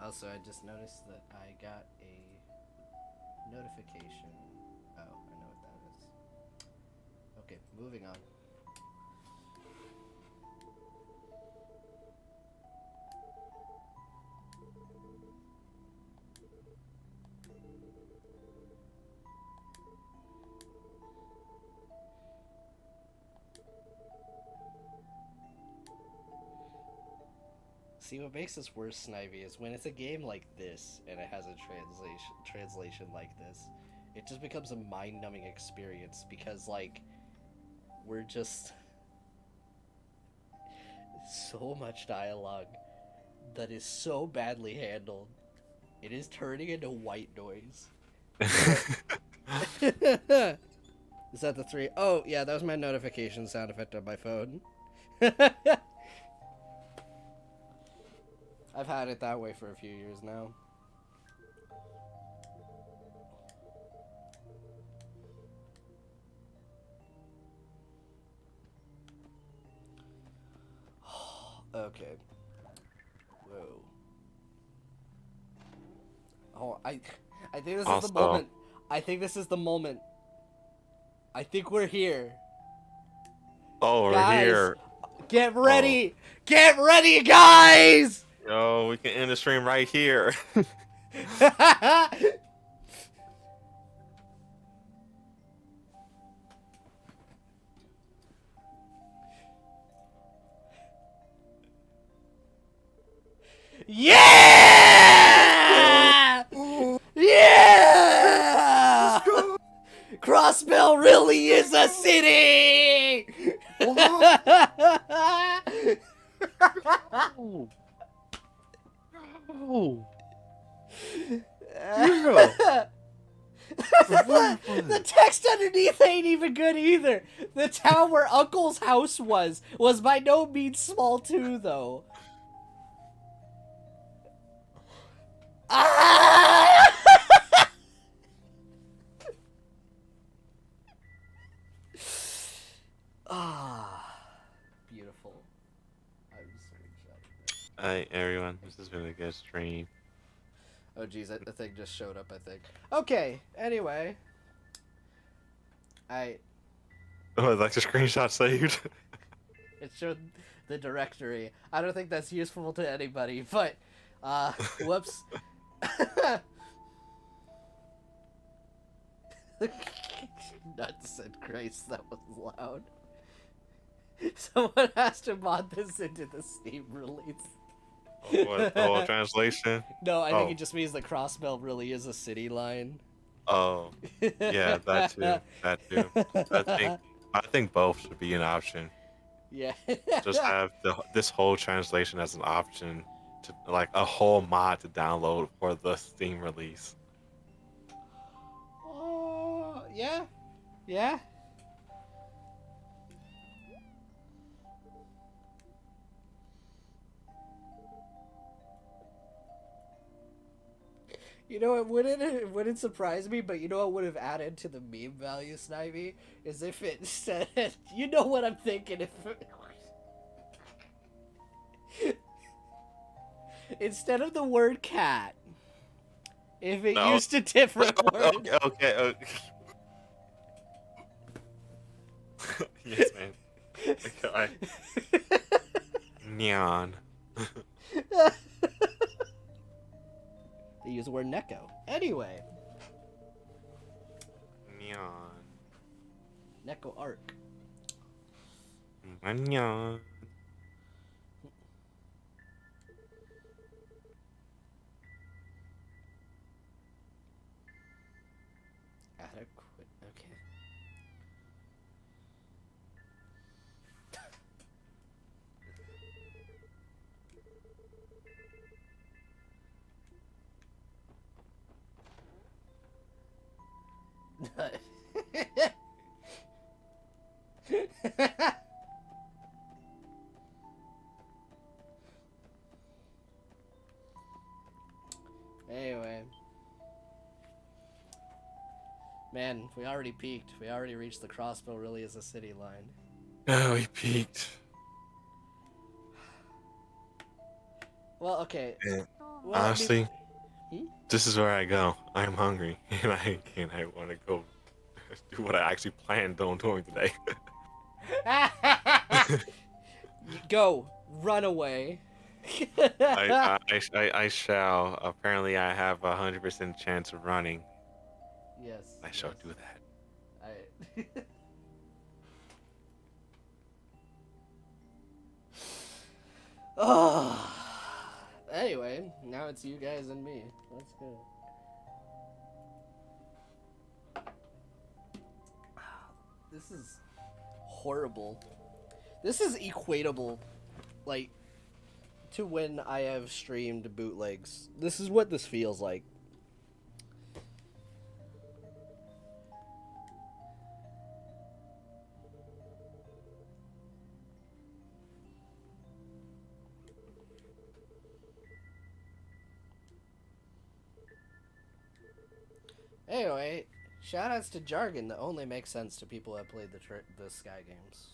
Also, I just noticed that I got a notification. Oh, I know what that is. Okay, moving on. See, what makes this worse, Snivy, is when it's a game like this and it has a translation like this, it just becomes a mind-numbing experience because, like, we're just so much dialogue that is so badly handled. It is turning into white noise. Is that the 3? Oh, yeah, that was my notification sound effect on my phone. I've had it that way for a few years now. Okay. Whoa. Oh, I think this is the moment. I think this is the moment. I think we're here. Oh, we're guys, here. Get ready! Oh. Get ready, guys! Yo, we can end the stream right here. Yeah! Yeah! Crossbell really is a city! Oh. The text underneath ain't even good either. The town where Uncle's house was by no means small too, though. Beautiful. Alright, everyone, this has been a good stream. Oh, geez, the thing just showed up, I think. Okay, anyway. Oh, like the screenshot saved? It showed the directory. I don't think that's useful to anybody, but, whoops. Nuts and Christ, that was loud. Someone has to mod this into the Steam release. What, the whole translation? No, I think it just means the Crossbell really is a city line. Oh, yeah, that too. That too. I think both should be an option. Yeah. Just have this whole translation as an option to, like, a whole mod to download for the Steam release. Oh, yeah. Yeah. You know, it wouldn't surprise me, but you know what would have added to the meme value, Snivy? Is if it said, you know what I'm thinking, if instead of the word cat, if it used a different word. Okay. Yes, man. Okay. Neon. They use the word Neko. Anyway. Neon. Neko arc. Neon. Adequate. Okay. Anyway. Man, we already peaked. We already reached the Crossbow really is a city line. Oh, we peaked. Well, okay. Yeah. Well, I mean, Honestly, hmm? this is where I go. I'm hungry, and I want to go do what I actually planned on doing today. Go, run away. I shall. Apparently, I have 100% chance of running. Yes, I shall yes. do that. I. Oh. Anyway, now it's you guys and me. Let's go. This is horrible. This is equatable, like, to when I have streamed bootlegs. This is what this feels like. Anyway, shoutouts to jargon that only makes sense to people who have played the Sky games.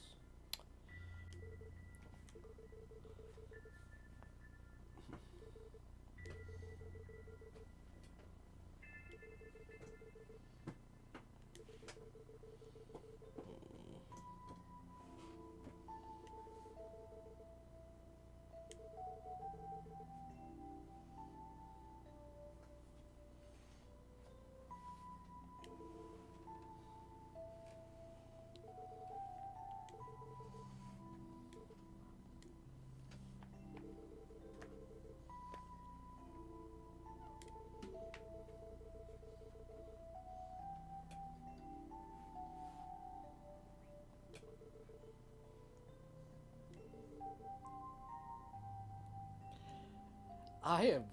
I am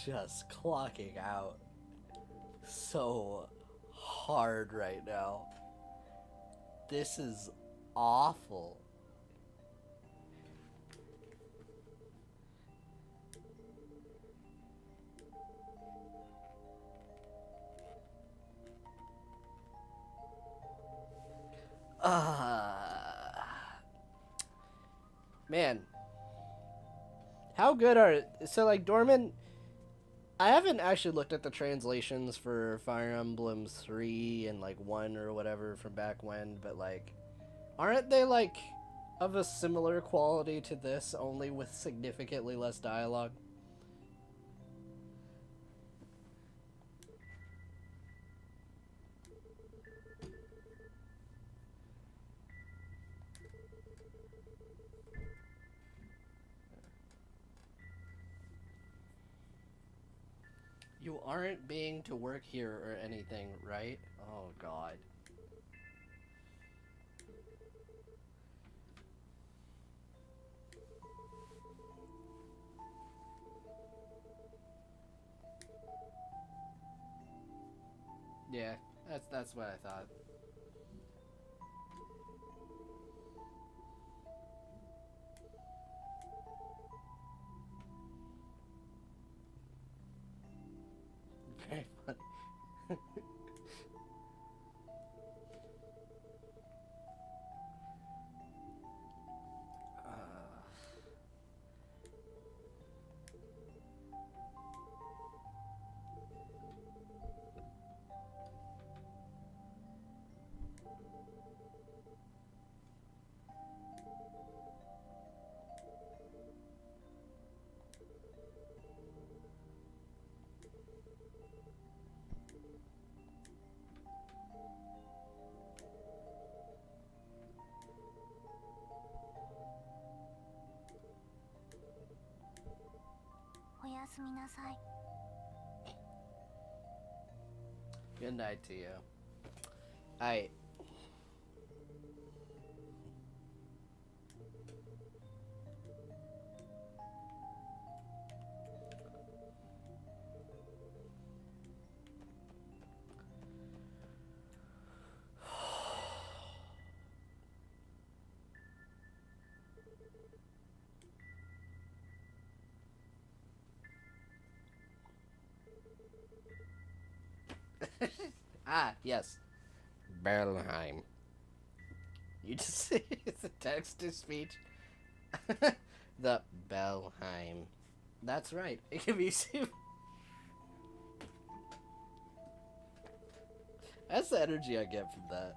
just clocking out so hard right now. This is awful. Man, how good are so like Dorman? I haven't actually looked at the translations for Fire Emblem 3 and like 1 or whatever from back when, but like aren't they like of a similar quality to this, only with significantly less dialogue? You aren't being to work here or anything, right? Oh god. Yeah, that's what I thought. Very funny. Good night to you. I. Ah, yes. Berlheim. You just it's a text to speech. The Belheim. That's right. It can be super. That's the energy I get from that.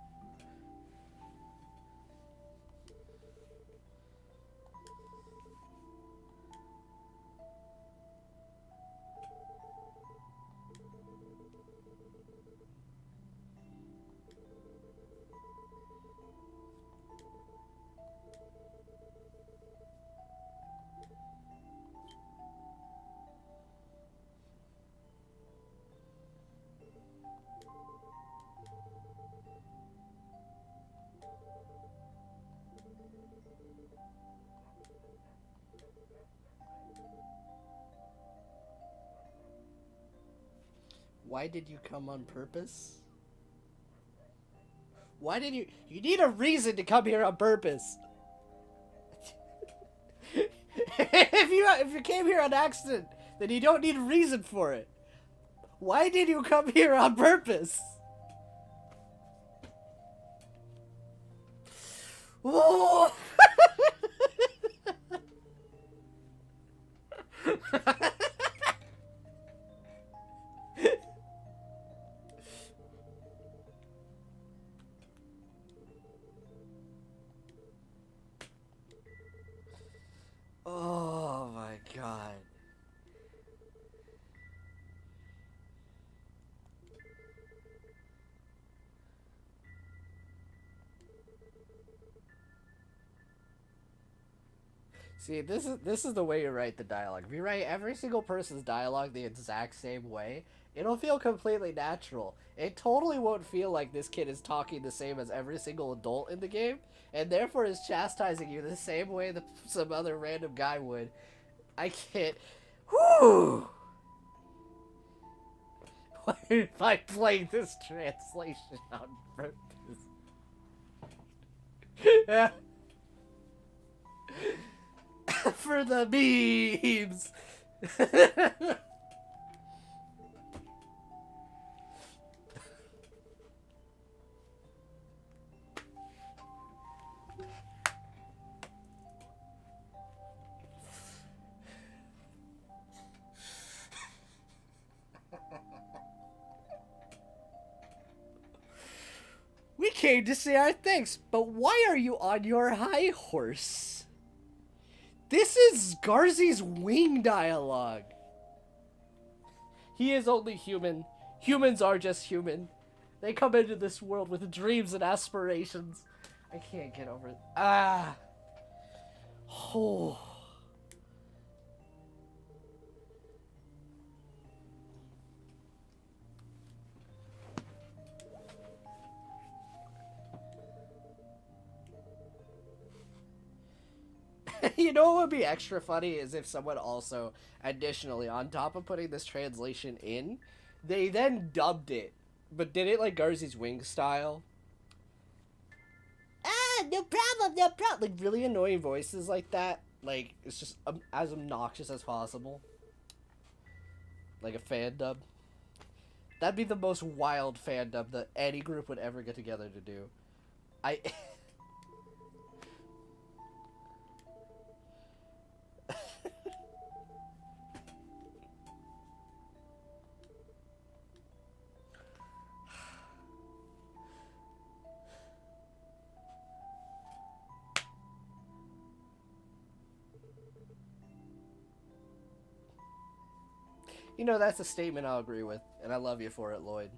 Why did you come on purpose? Why did you... You need a reason to come here on purpose. if you came here on accident, then you don't need a reason for it. Why did you come here on purpose? Whoa! Oh my god. See, this is the way you write the dialogue. If you write every single person's dialogue the exact same way, it'll feel completely natural. It totally won't feel like this kid is talking the same as every single adult in the game, and therefore is chastising you the same way that some other random guy would. I can't. Whew! Why am I playing this translation on purpose? For the memes! We came to say our thanks, but why are you on your high horse? This is Garzy's wing dialogue. He is only human. Humans are just human. They come into this world with dreams and aspirations. I can't get over it. Ah. Oh. You know what would be extra funny is if someone also, additionally, on top of putting this translation in, they then dubbed it, but did it like Garzy's wing style. Ah, no problem, no problem. Like really annoying voices like that. Like it's just as obnoxious as possible. Like a fan dub. That'd be the most wild fan dub that any group would ever get together to do. I. You know, that's a statement I'll agree with, and I love you for it, Lloyd.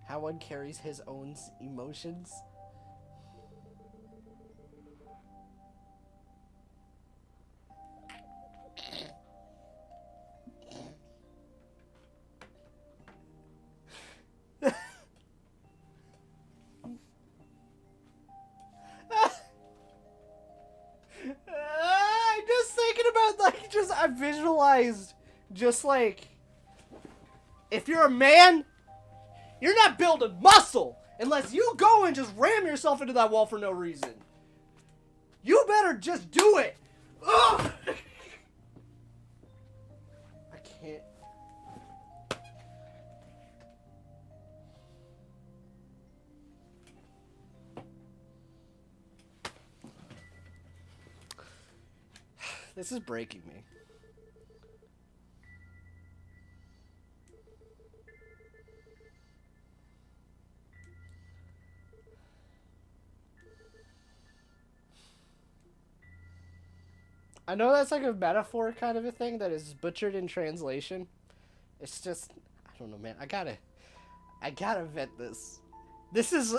How one carries his own emotions. I'm just thinking about, like, I visualized, just like, if you're a man, you're not building muscle unless you go and just ram yourself into that wall for no reason. You better just do it. Ugh! I can't. This is breaking me. I know that's like a metaphor kind of a thing that is butchered in translation. It's just, I don't know, man. I gotta vet this. This is.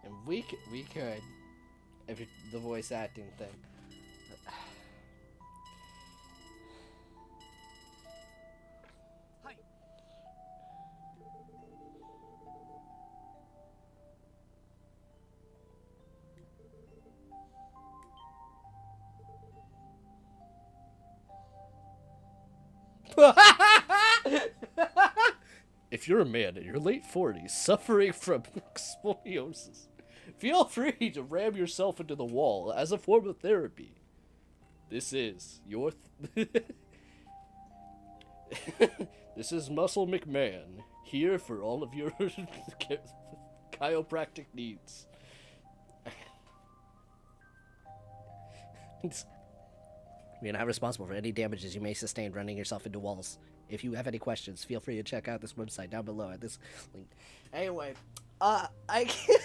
And we could, if the voice acting thing. If you're a man in your late 40s suffering from scoliosis, feel free to ram yourself into the wall as a form of therapy. This is your... This is Muscle McMahon, here for all of your chiropractic needs. We are not responsible for any damages you may sustain running yourself into walls. If you have any questions, feel free to check out this website down below at this link. Anyway, I can't...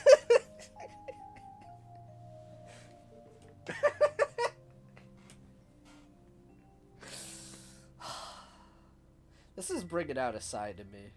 This is bringing out a side to me.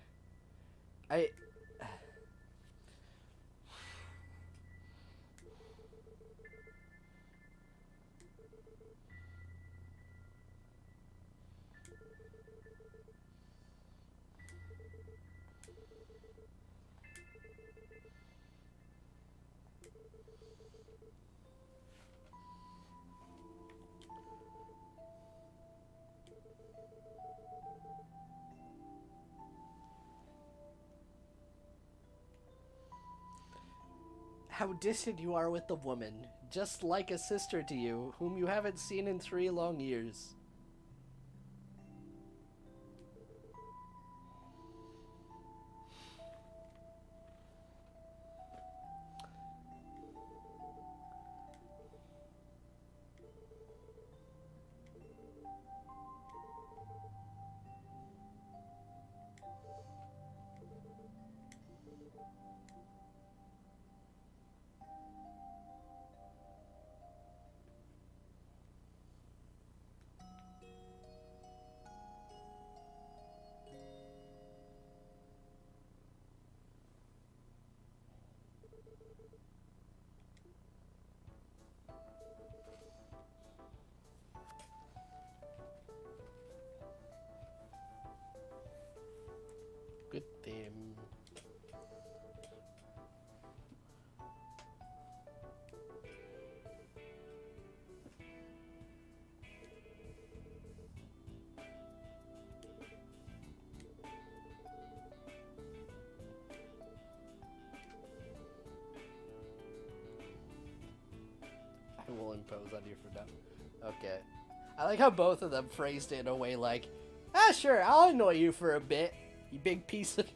How distant you are with the woman, just like a sister to you, whom you haven't seen in 3 long years. Good theme. I will impose on you for now. Okay. I like how both of them phrased it in a way like, sure, I'll annoy you for a bit, you big piece of...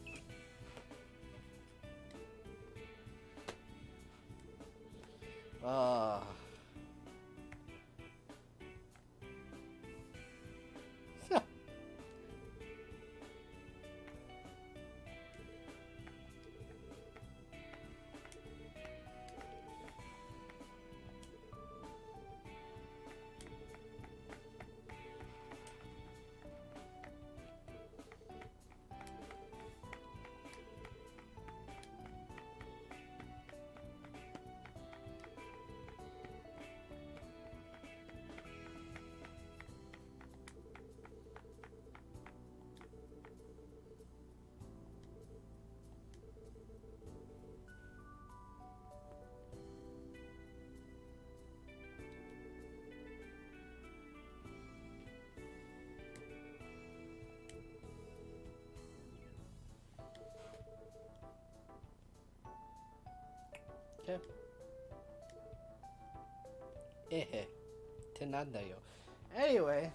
Okay. Tenandayo. Anyway.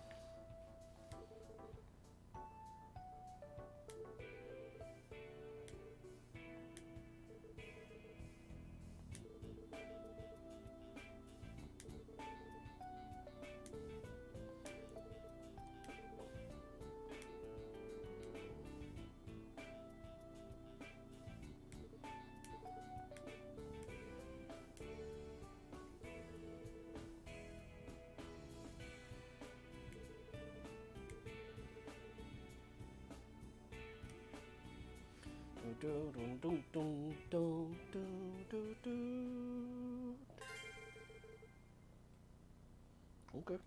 Okay.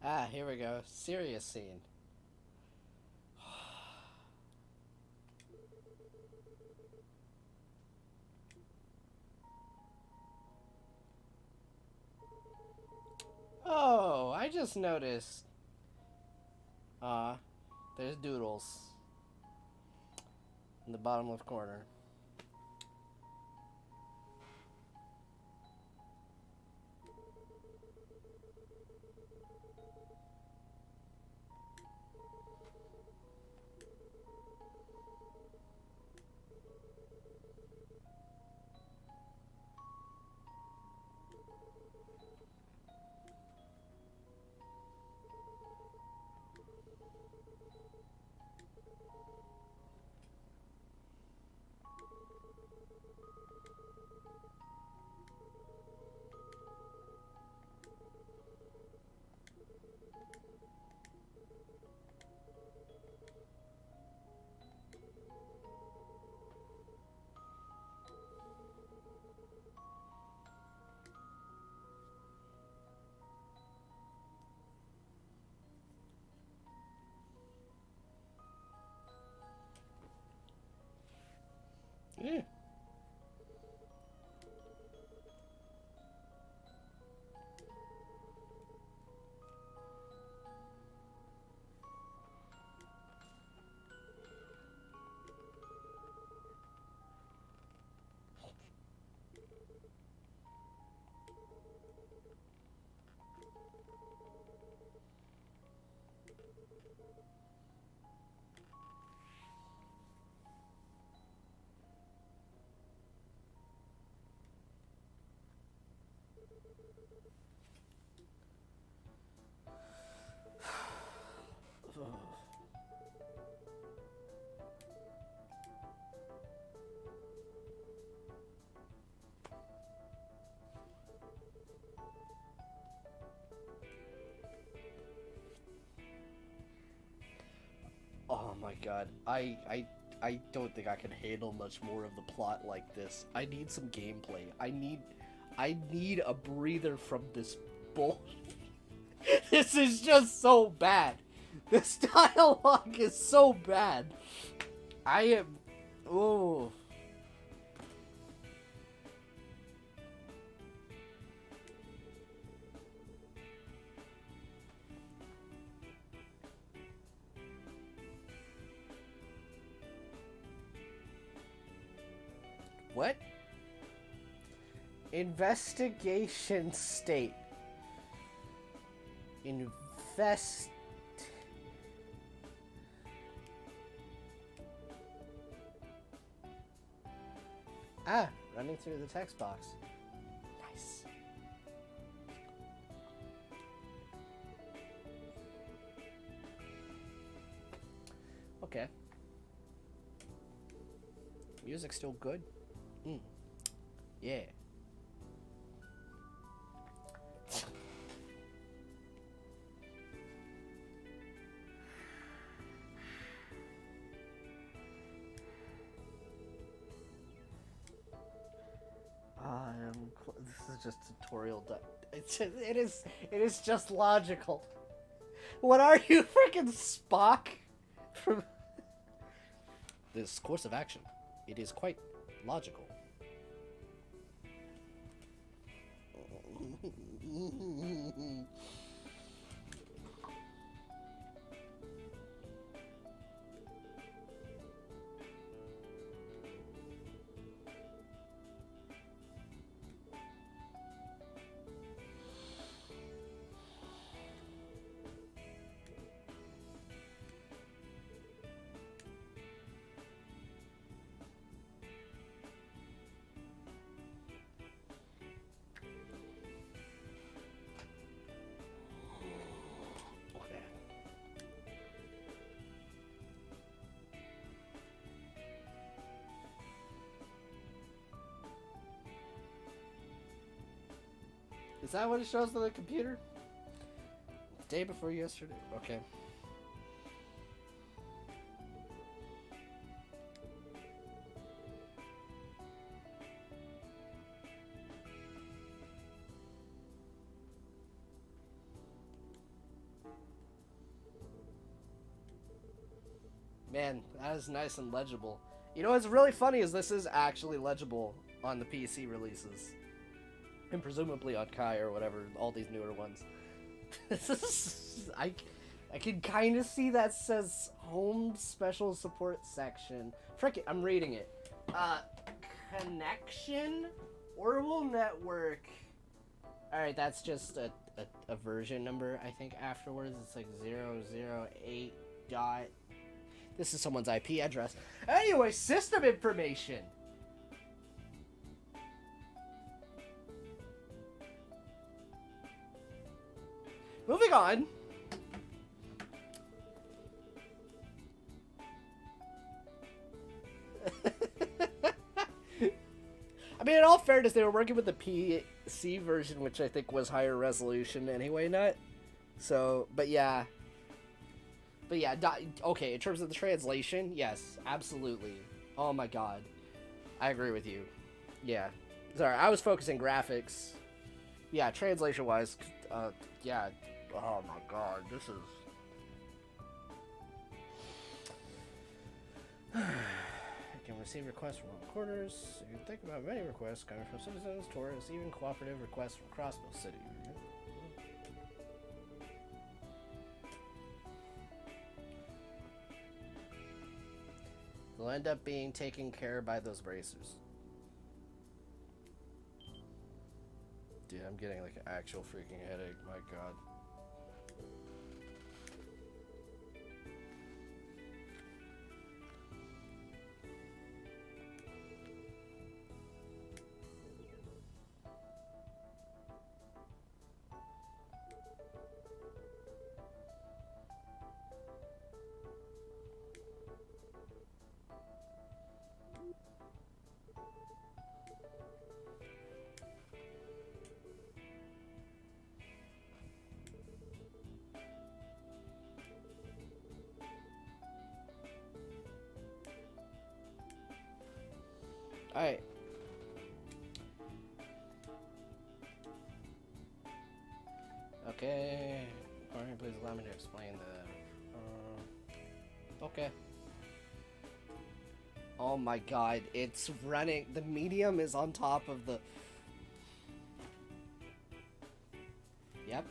Ah, here we go. Serious scene. Oh, I just noticed. There's doodles in the bottom left corner. Yeah. Oh my god. I don't think I can handle much more of the plot like this. I need some gameplay. I need a breather from this bull. This is just so bad. This dialogue is so bad. I am oh. What? Investigation state. Invest. Ah, running through the text box. Nice. Okay. Music's still good. Yeah. This is just tutorial. It is just logical. What are you, freaking Spock? From this course of action, it is quite logical. Is that what it shows on the computer? Day before yesterday. Okay. Man, that is nice and legible. You know what's really funny is this is actually legible on the PC releases. And presumably on Kai or whatever, all these newer ones. I can kind of see that says Home Special Support Section. Frick it, I'm reading it. Connection? Orbital Network. Alright, that's just a version number, I think, afterwards. It's like 008 dot... This is someone's IP address. Anyway, system information. Moving on. I mean, in all fairness, they were working with the PC version, which I think was higher resolution anyway, not? So, but yeah. But yeah, okay, in terms of the translation, yes, absolutely. Oh my god. I agree with you. Yeah. Sorry, I was focusing graphics. Yeah, translation-wise, yeah. Oh my god, this is... You can receive requests from all corners. You can think about many requests coming from citizens, tourists, even cooperative requests from Crossbow City. They'll end up being taken care of by those bracers. Dude, I'm getting like an actual freaking headache. My god. Alright. Okay. Alright, please allow me to explain the... okay. Oh my god, it's running. The medium is on top of the... Yep.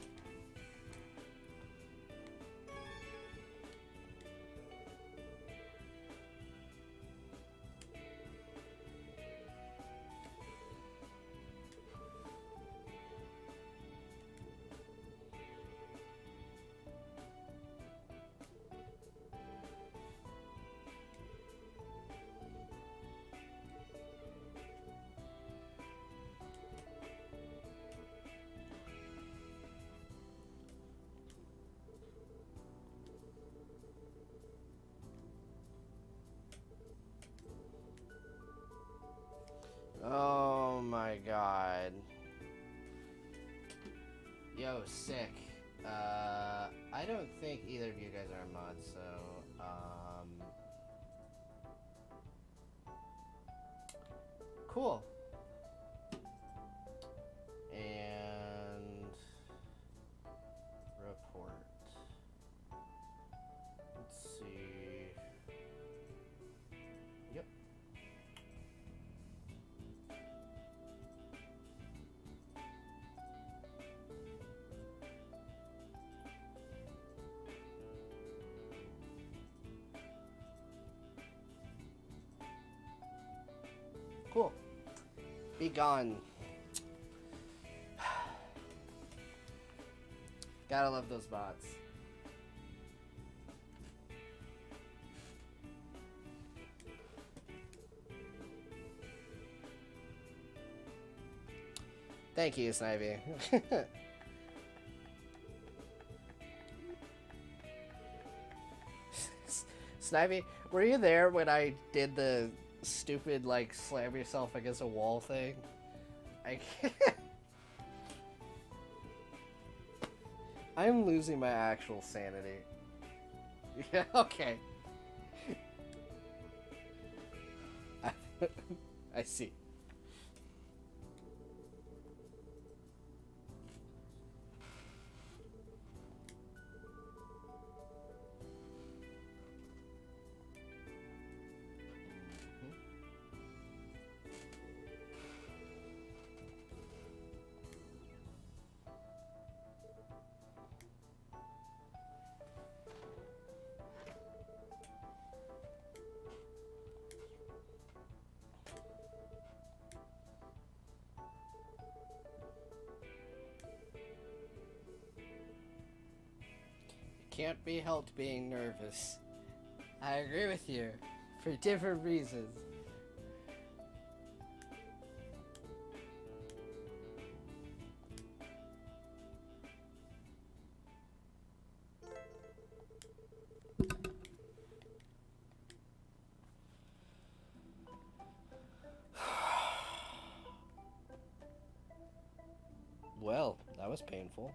Oh my god. Yo, sick. I don't think either of you guys are mods, so, cool. And... report. Let's see... Yep. Cool. Be gone. Gotta love those bots. Thank you, Snivy. Snivy, were you there when I did the stupid, like, slam yourself against a wall thing? I can't... I'm losing my actual sanity. Yeah, okay. I see. Can't be helped being nervous. I agree with you, for different reasons. Well, that was painful.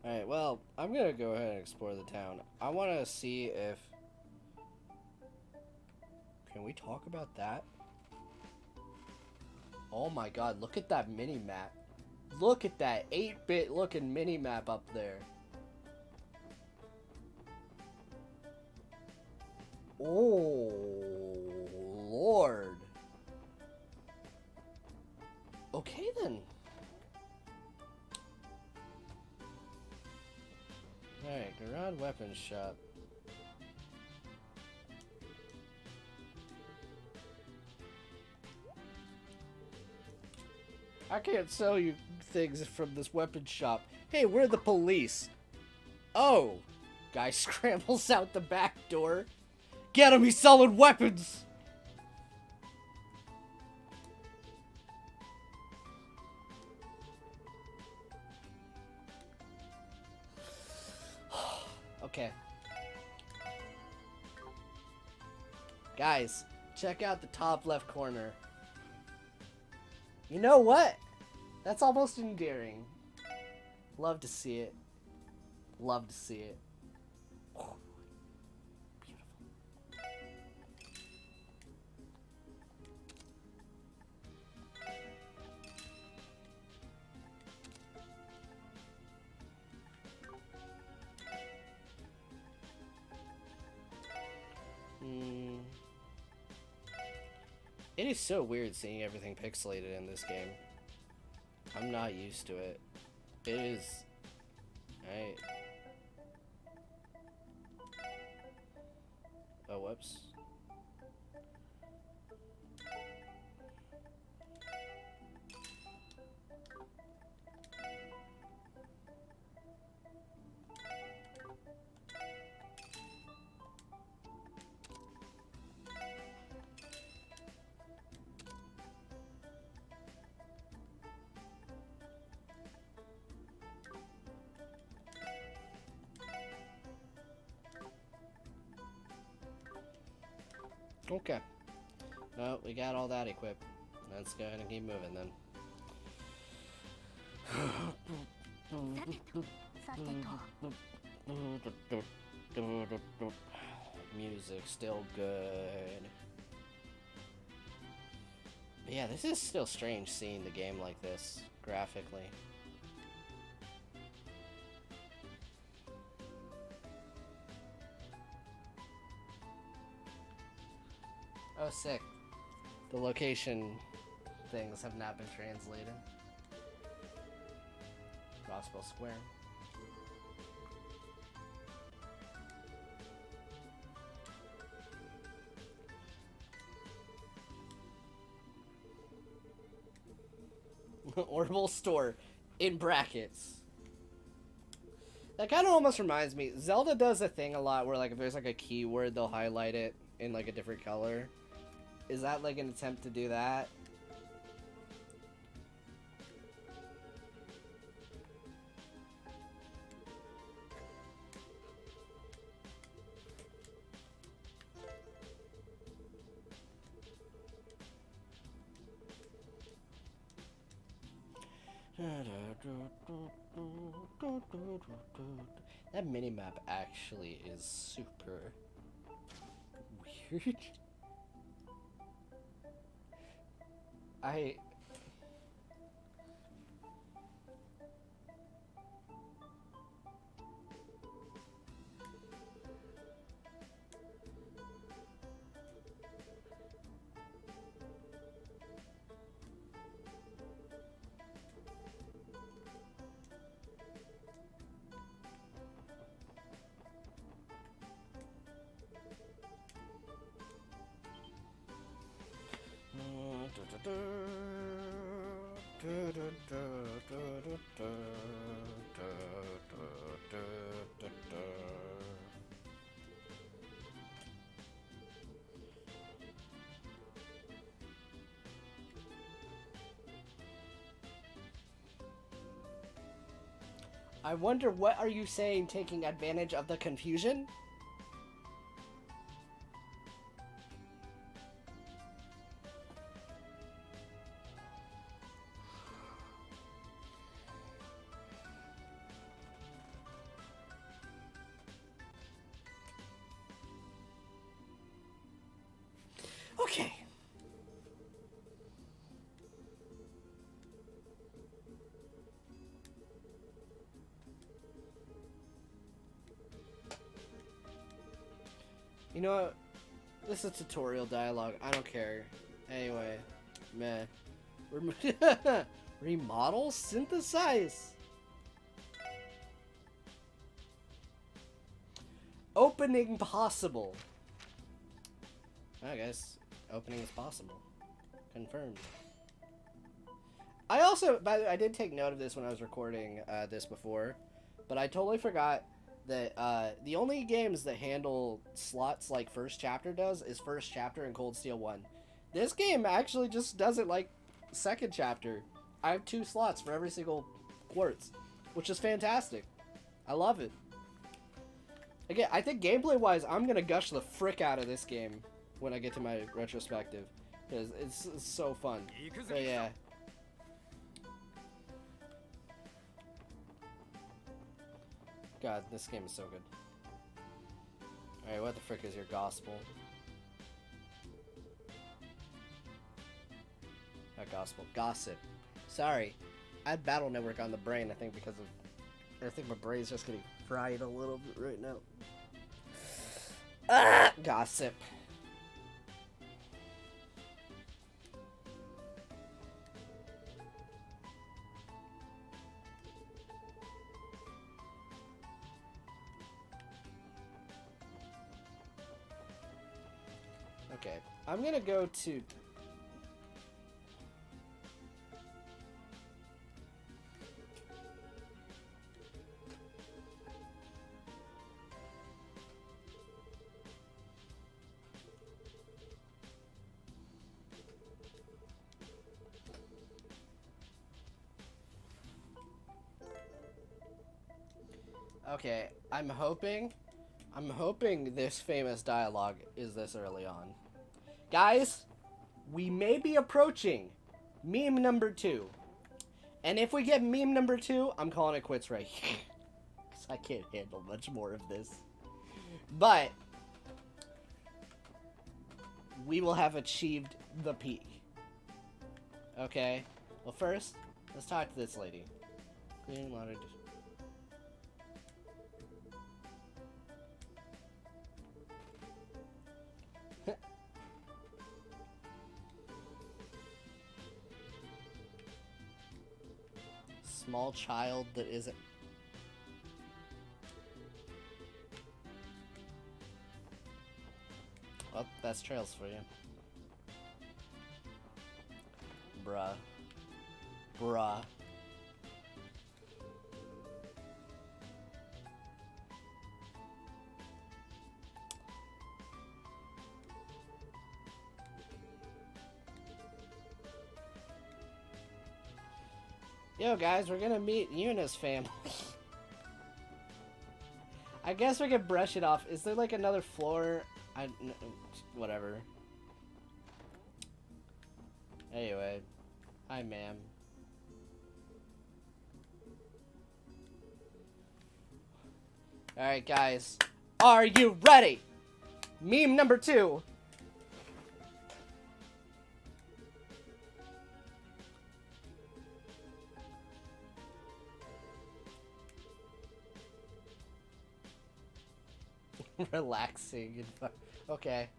Alright, well, I'm gonna go ahead and explore the town. I want to see if... Can we talk about that? Oh my god, look at that mini-map. Look at that 8-bit looking mini-map up there. Oh, Lord. Okay then. Alright, garage weapons shop. I can't sell you things from this weapons shop. Hey, we're the police. Oh! Guy scrambles out the back door. Get him, he's selling weapons! Okay. Guys, check out the top left corner. You know what? That's almost endearing. Love to see it. Love to see it. Oh, beautiful. It is so weird seeing everything pixelated in this game. I'm not used to it. It is... Alright. Oh, whoops. Okay. No, we got all that equipped. Let's go ahead and keep moving then. Music still good. But yeah, this is still strange seeing the game like this, graphically. Oh, sick. The location things have not been translated. Roswell Square. Orbital store in brackets. That kind of almost reminds me. Zelda does a thing a lot where, like, if there's like a keyword, they'll highlight it in like a different color. Is that like an attempt to do that? That minimap actually is super weird. I wonder, what are you saying, taking advantage of the confusion? Okay. You know what? This is tutorial dialogue. I don't care. Anyway, meh. Remodel? Synthesize? Opening possible. I guess opening is possible. Confirmed. I also, by the way, I did take note of this when I was recording this before, but I totally forgot that the only games that handle slots like First Chapter does is First Chapter and Cold Steel 1. This game actually just does it like Second Chapter. I have 2 slots for every single quartz, which is fantastic. I love it. Again, I think gameplay-wise, I'm going to gush the frick out of this game when I get to my retrospective, because it's so fun. But yeah. God, this game is so good. Alright, what the frick is your gospel? Not gospel. Gossip. Sorry. I had Battle Network on the brain, I think, because of... I think my brain's just getting fried a little bit right now. Ah! Gossip. Okay, I'm gonna go to... Okay, I'm hoping this famous dialogue is this early on. Guys, we may be approaching meme number 2. And if we get meme number 2, I'm calling it quits right here. Because I can't handle much more of this. But we will have achieved the peak. Okay? Well, first, let's talk to this lady. Cleaning laundry. Small child that isn't... Well, that's Trails for you. Bruh. Bruh. Yo, guys, we're gonna meet Yuna's family. I guess we could brush it off. Is there, like, another floor? Whatever. Anyway. Hi, ma'am. Alright, guys. Are you ready? Meme number 2. Relaxing. Okay.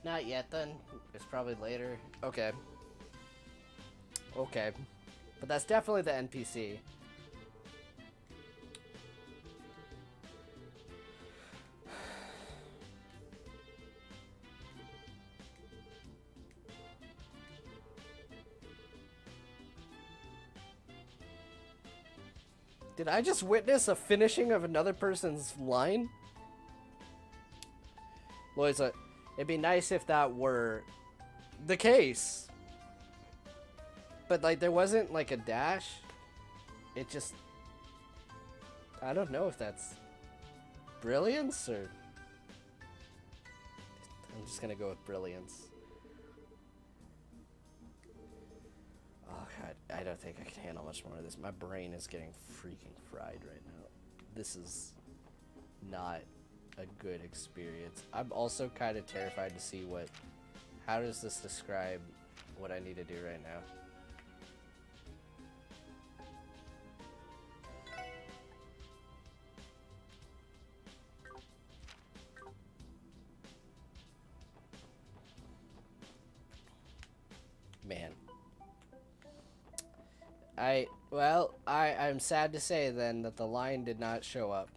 Not yet, then. It's probably later. Okay. Okay. But that's definitely the NPC. Did I just witness a finishing of another person's line? Loisa, it'd be nice if that were the case. But, like, there wasn't, like, a dash. It just... I don't know if that's brilliance or... I'm just gonna go with brilliance. Oh, God. I don't think I can handle much more of this. My brain is getting freaking fried right now. This is not a good experience. I'm also kind of terrified to see what... How does this describe what I need to do right now? Man. I'm sad to say then that the line did not show up.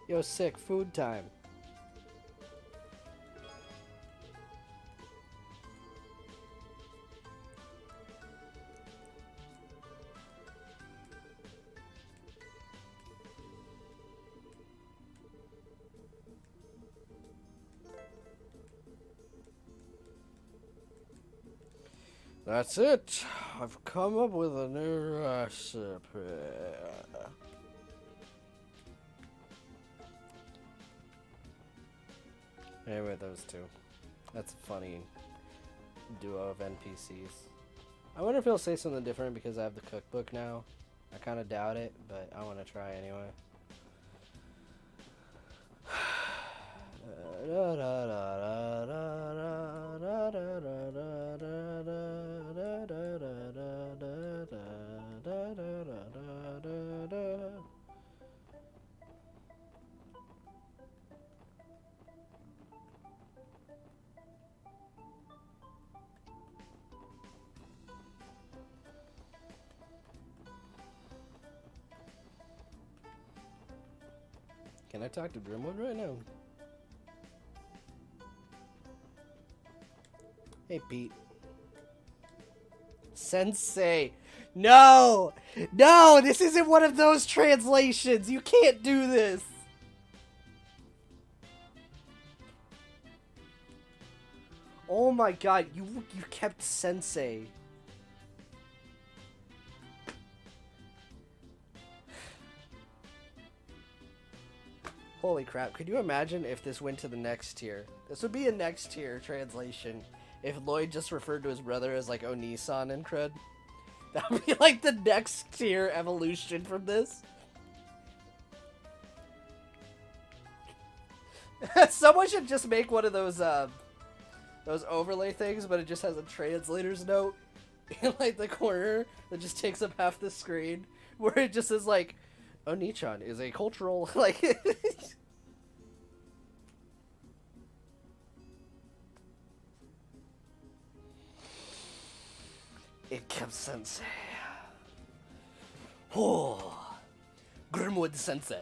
Yo, sick, food time. That's it. I've come up with a new recipe. Anyway, those two. That's a funny duo of NPCs. I wonder if he'll say something different because I have the cookbook now. I kind of doubt it, but I want to try anyway. Can I talk to Grimwood right now? Hey, Pete. Sensei. No! No! This isn't one of those translations! You can't do this! Oh my god, you kept Sensei. Holy crap, could you imagine if this went to the next tier? This would be a next tier translation if Lloyd just referred to his brother as like Onisan and crud. That would be like the next tier evolution from this. Someone should just make one of those overlay things, but it just has a translator's note in like the corner that just takes up half the screen, where it just says like, Onichan is a cultural like. It kept Sensei. Oh, Grimwood Sensei.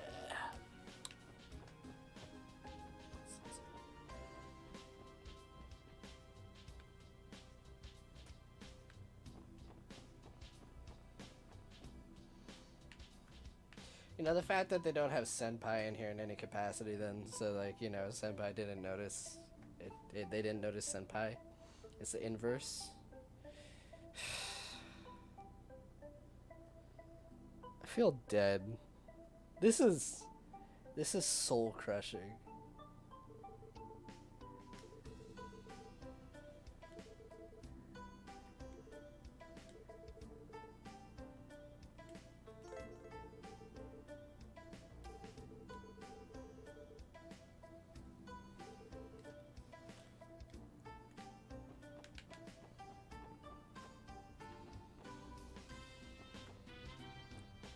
You know, the fact that they don't have Senpai in here in any capacity then, so like, you know, Senpai didn't notice it, they didn't notice Senpai. It's the inverse. I feel dead. This is soul crushing.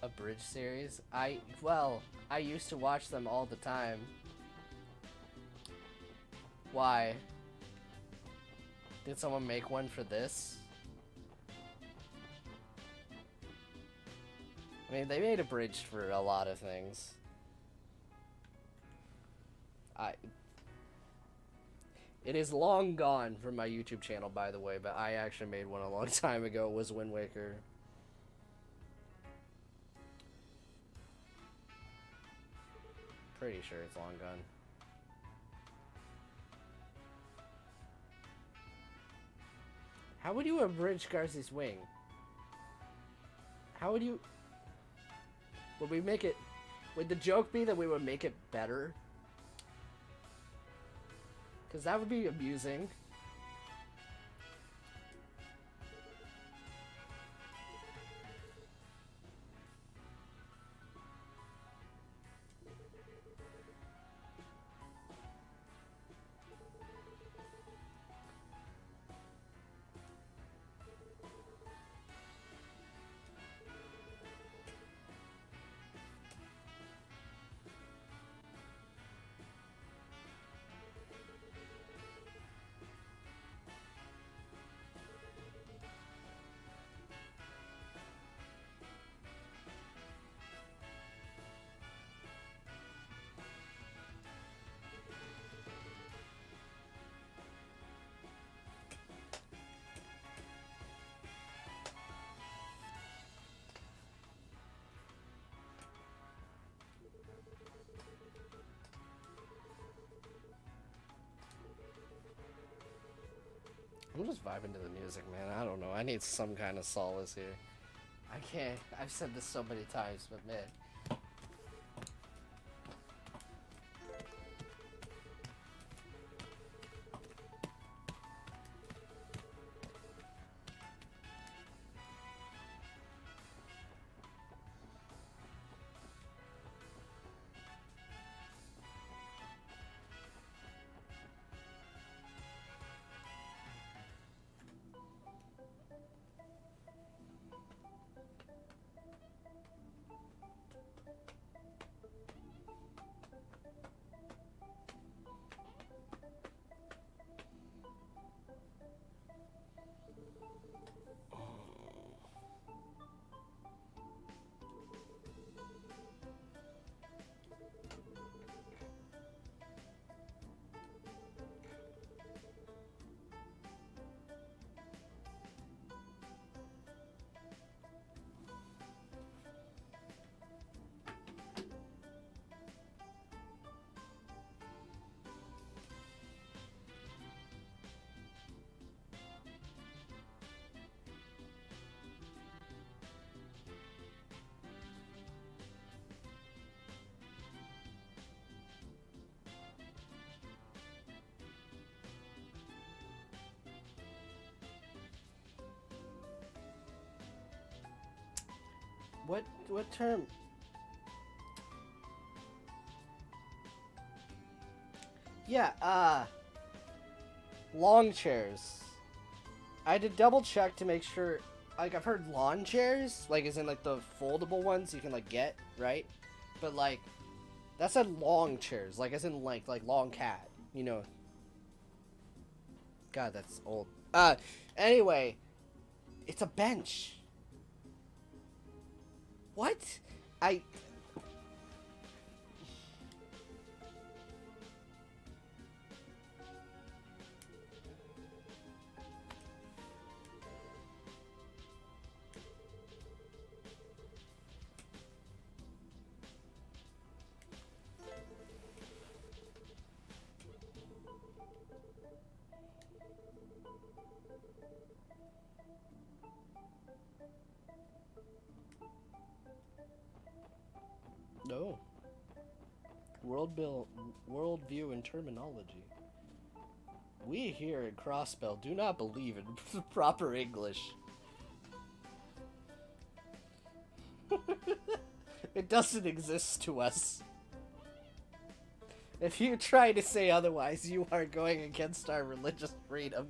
A bridge series? I used to watch them all the time. Why? Did someone make one for this? I mean, they made a bridge for a lot of things. It is long gone from my YouTube channel, by the way, but I actually made one a long time ago. It was Wind Waker. Pretty sure it's long gone. How would you abridge Garci's wing? How would you... Would we make it... Would the joke be that we would make it better? Because that would be amusing. I'm just vibing to the music, man. I don't know. I need some kind of solace here. I can't. I've said this so many times, but man. What term? Yeah, long chairs. I had to double check to make sure. Like, I've heard lawn chairs, like, as in, like, the foldable ones you can, like, get, right? But, like, that said long chairs, like, as in, like long cat, you know. God, that's old. Anyway, it's a bench. What? I... No. Worldview and terminology. We here at Crossbell do not believe in proper English. It doesn't exist to us. If you try to say otherwise, you are going against our religious freedom.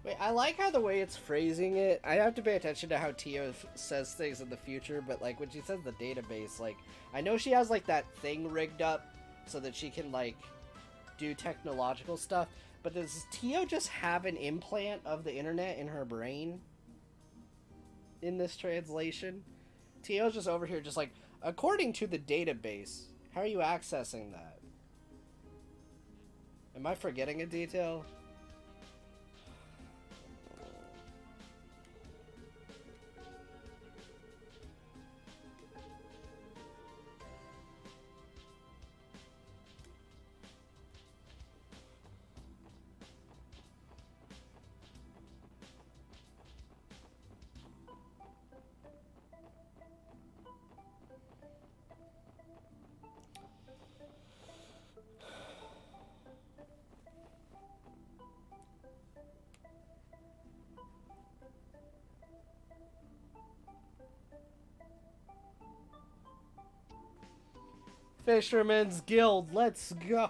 Wait, I like how the way it's phrasing it. I have to pay attention to how Tio says things in the future, but like when she says the database, like I know she has like that thing rigged up so that she can like do technological stuff, but does Tio just have an implant of the internet in her brain in this translation? Tio's just over here just like, according to the database, how are you accessing that? Am I forgetting a detail? Fisherman's Guild, let's go.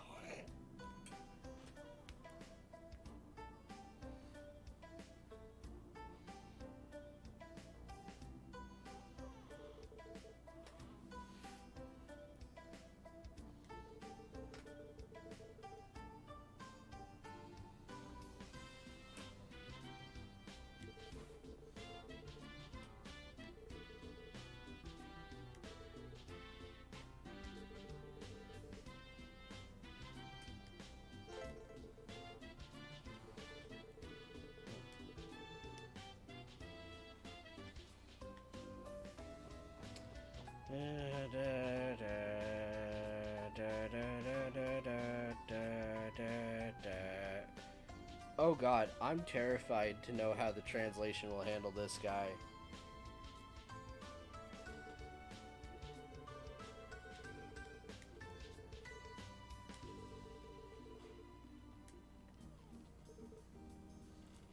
Oh god, I'm terrified to know how the translation will handle this guy.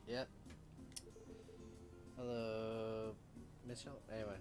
Yep. Hello, Mitchell. Anyway.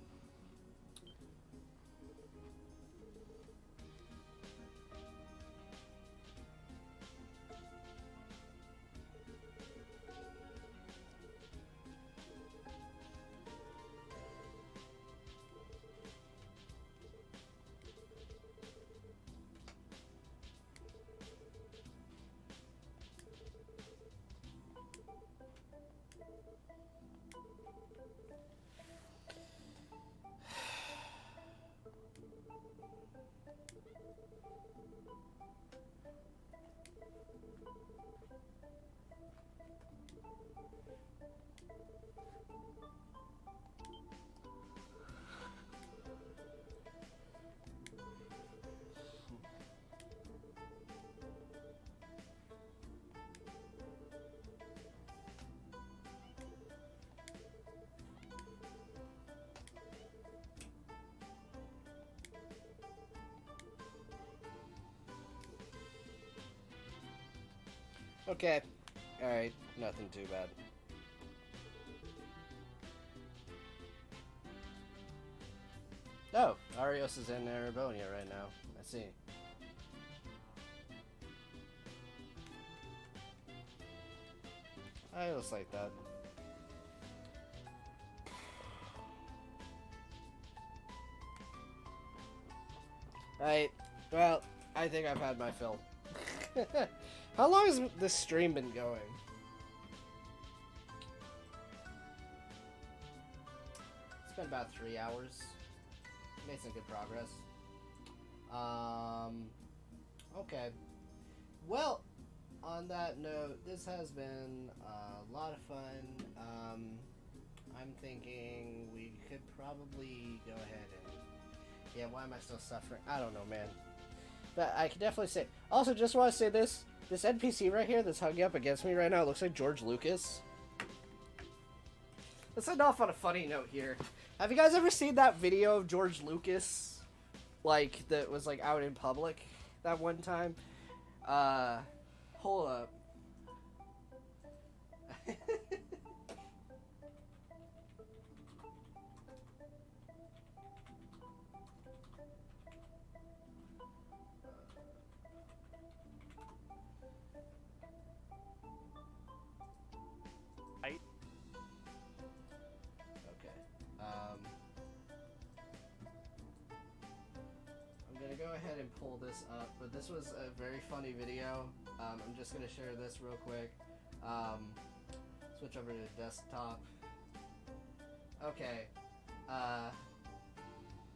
Okay. Alright, nothing too bad. Oh, Arios is in Arabonia right now. I see. I just like that. Alright, well, I think I've had my fill. How long has this stream been going? It's been about 3 hours. Made some good progress. Okay. Well, on that note, this has been a lot of fun. I'm thinking we could probably go ahead and... Yeah, why am I still suffering? I don't know, man. But I can definitely say... Also, just want to say this. This NPC right here that's hugging up against me right now looks like George Lucas. Let's end off on a funny note here. Have you guys ever seen that video of George Lucas? Like, that was, like, out in public that one time? Hold up. I'm gonna go ahead and pull this up, but this was a very funny video. I'm just gonna share this real quick. Switch over to desktop. Okay.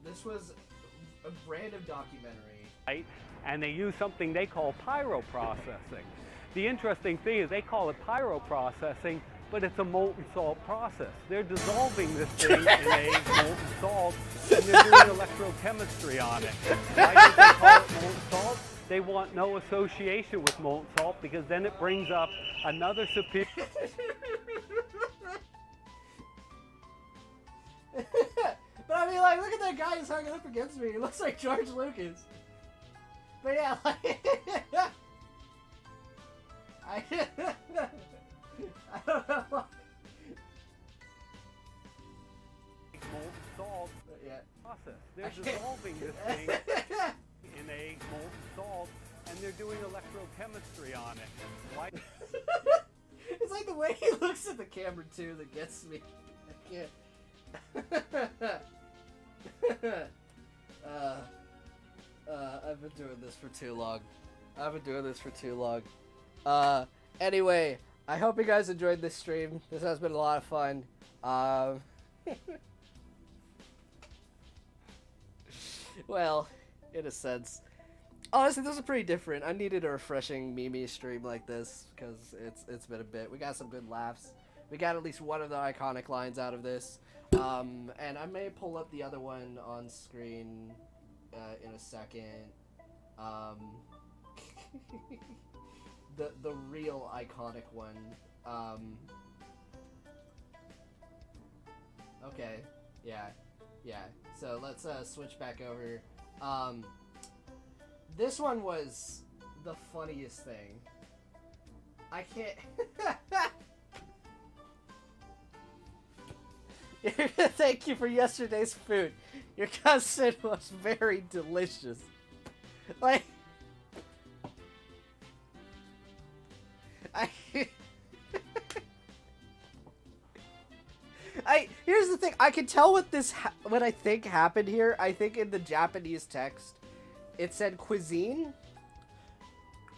This was a random documentary. And they use something they call pyroprocessing. The interesting thing is they call it pyroprocessing, but it's a molten salt process. They're dissolving this thing in a molten salt, and they're doing electrochemistry on it. Why do they call it molten salt? They want no association with molten salt because then it brings up another superior... But I mean, like, look at that guy who's hanging up against me. He looks like George Lucas. But yeah, like... I don't know. Molten salt Yeah. process. They're dissolving this thing in a molten salt, and they're doing electrochemistry on it. Why? It's like the way he looks at the camera too that gets me. I can't. I've been doing this for too long. Anyway, I hope you guys enjoyed this stream. This has been a lot of fun. Well, in a sense. Honestly, this is pretty different. I needed a refreshing Mimi stream like this because it's been a bit. We got some good laughs. We got at least one of the iconic lines out of this. And I may pull up the other one on screen in a second. The real iconic one. Okay. Yeah. So let's switch back over. This one was the funniest thing. I can't... Thank you for yesterday's food. Your cousin was very delicious. Like... Here's the thing. I can tell what I think happened here. I think in the Japanese text, it said cuisine,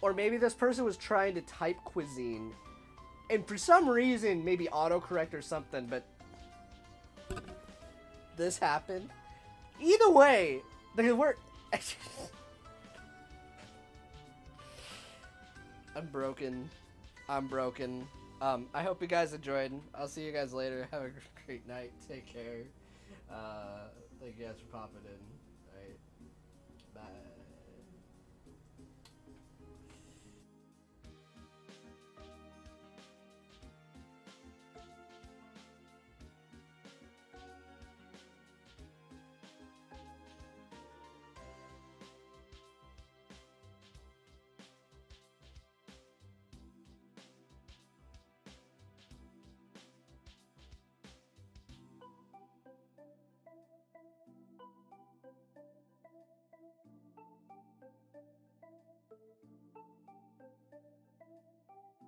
or maybe this person was trying to type cuisine, and for some reason, maybe autocorrect or something. But this happened. Either way, the word. I'm broken. I hope you guys enjoyed. I'll see you guys later. Have a great night. Take care. Thank you guys for popping in. All right. Bye.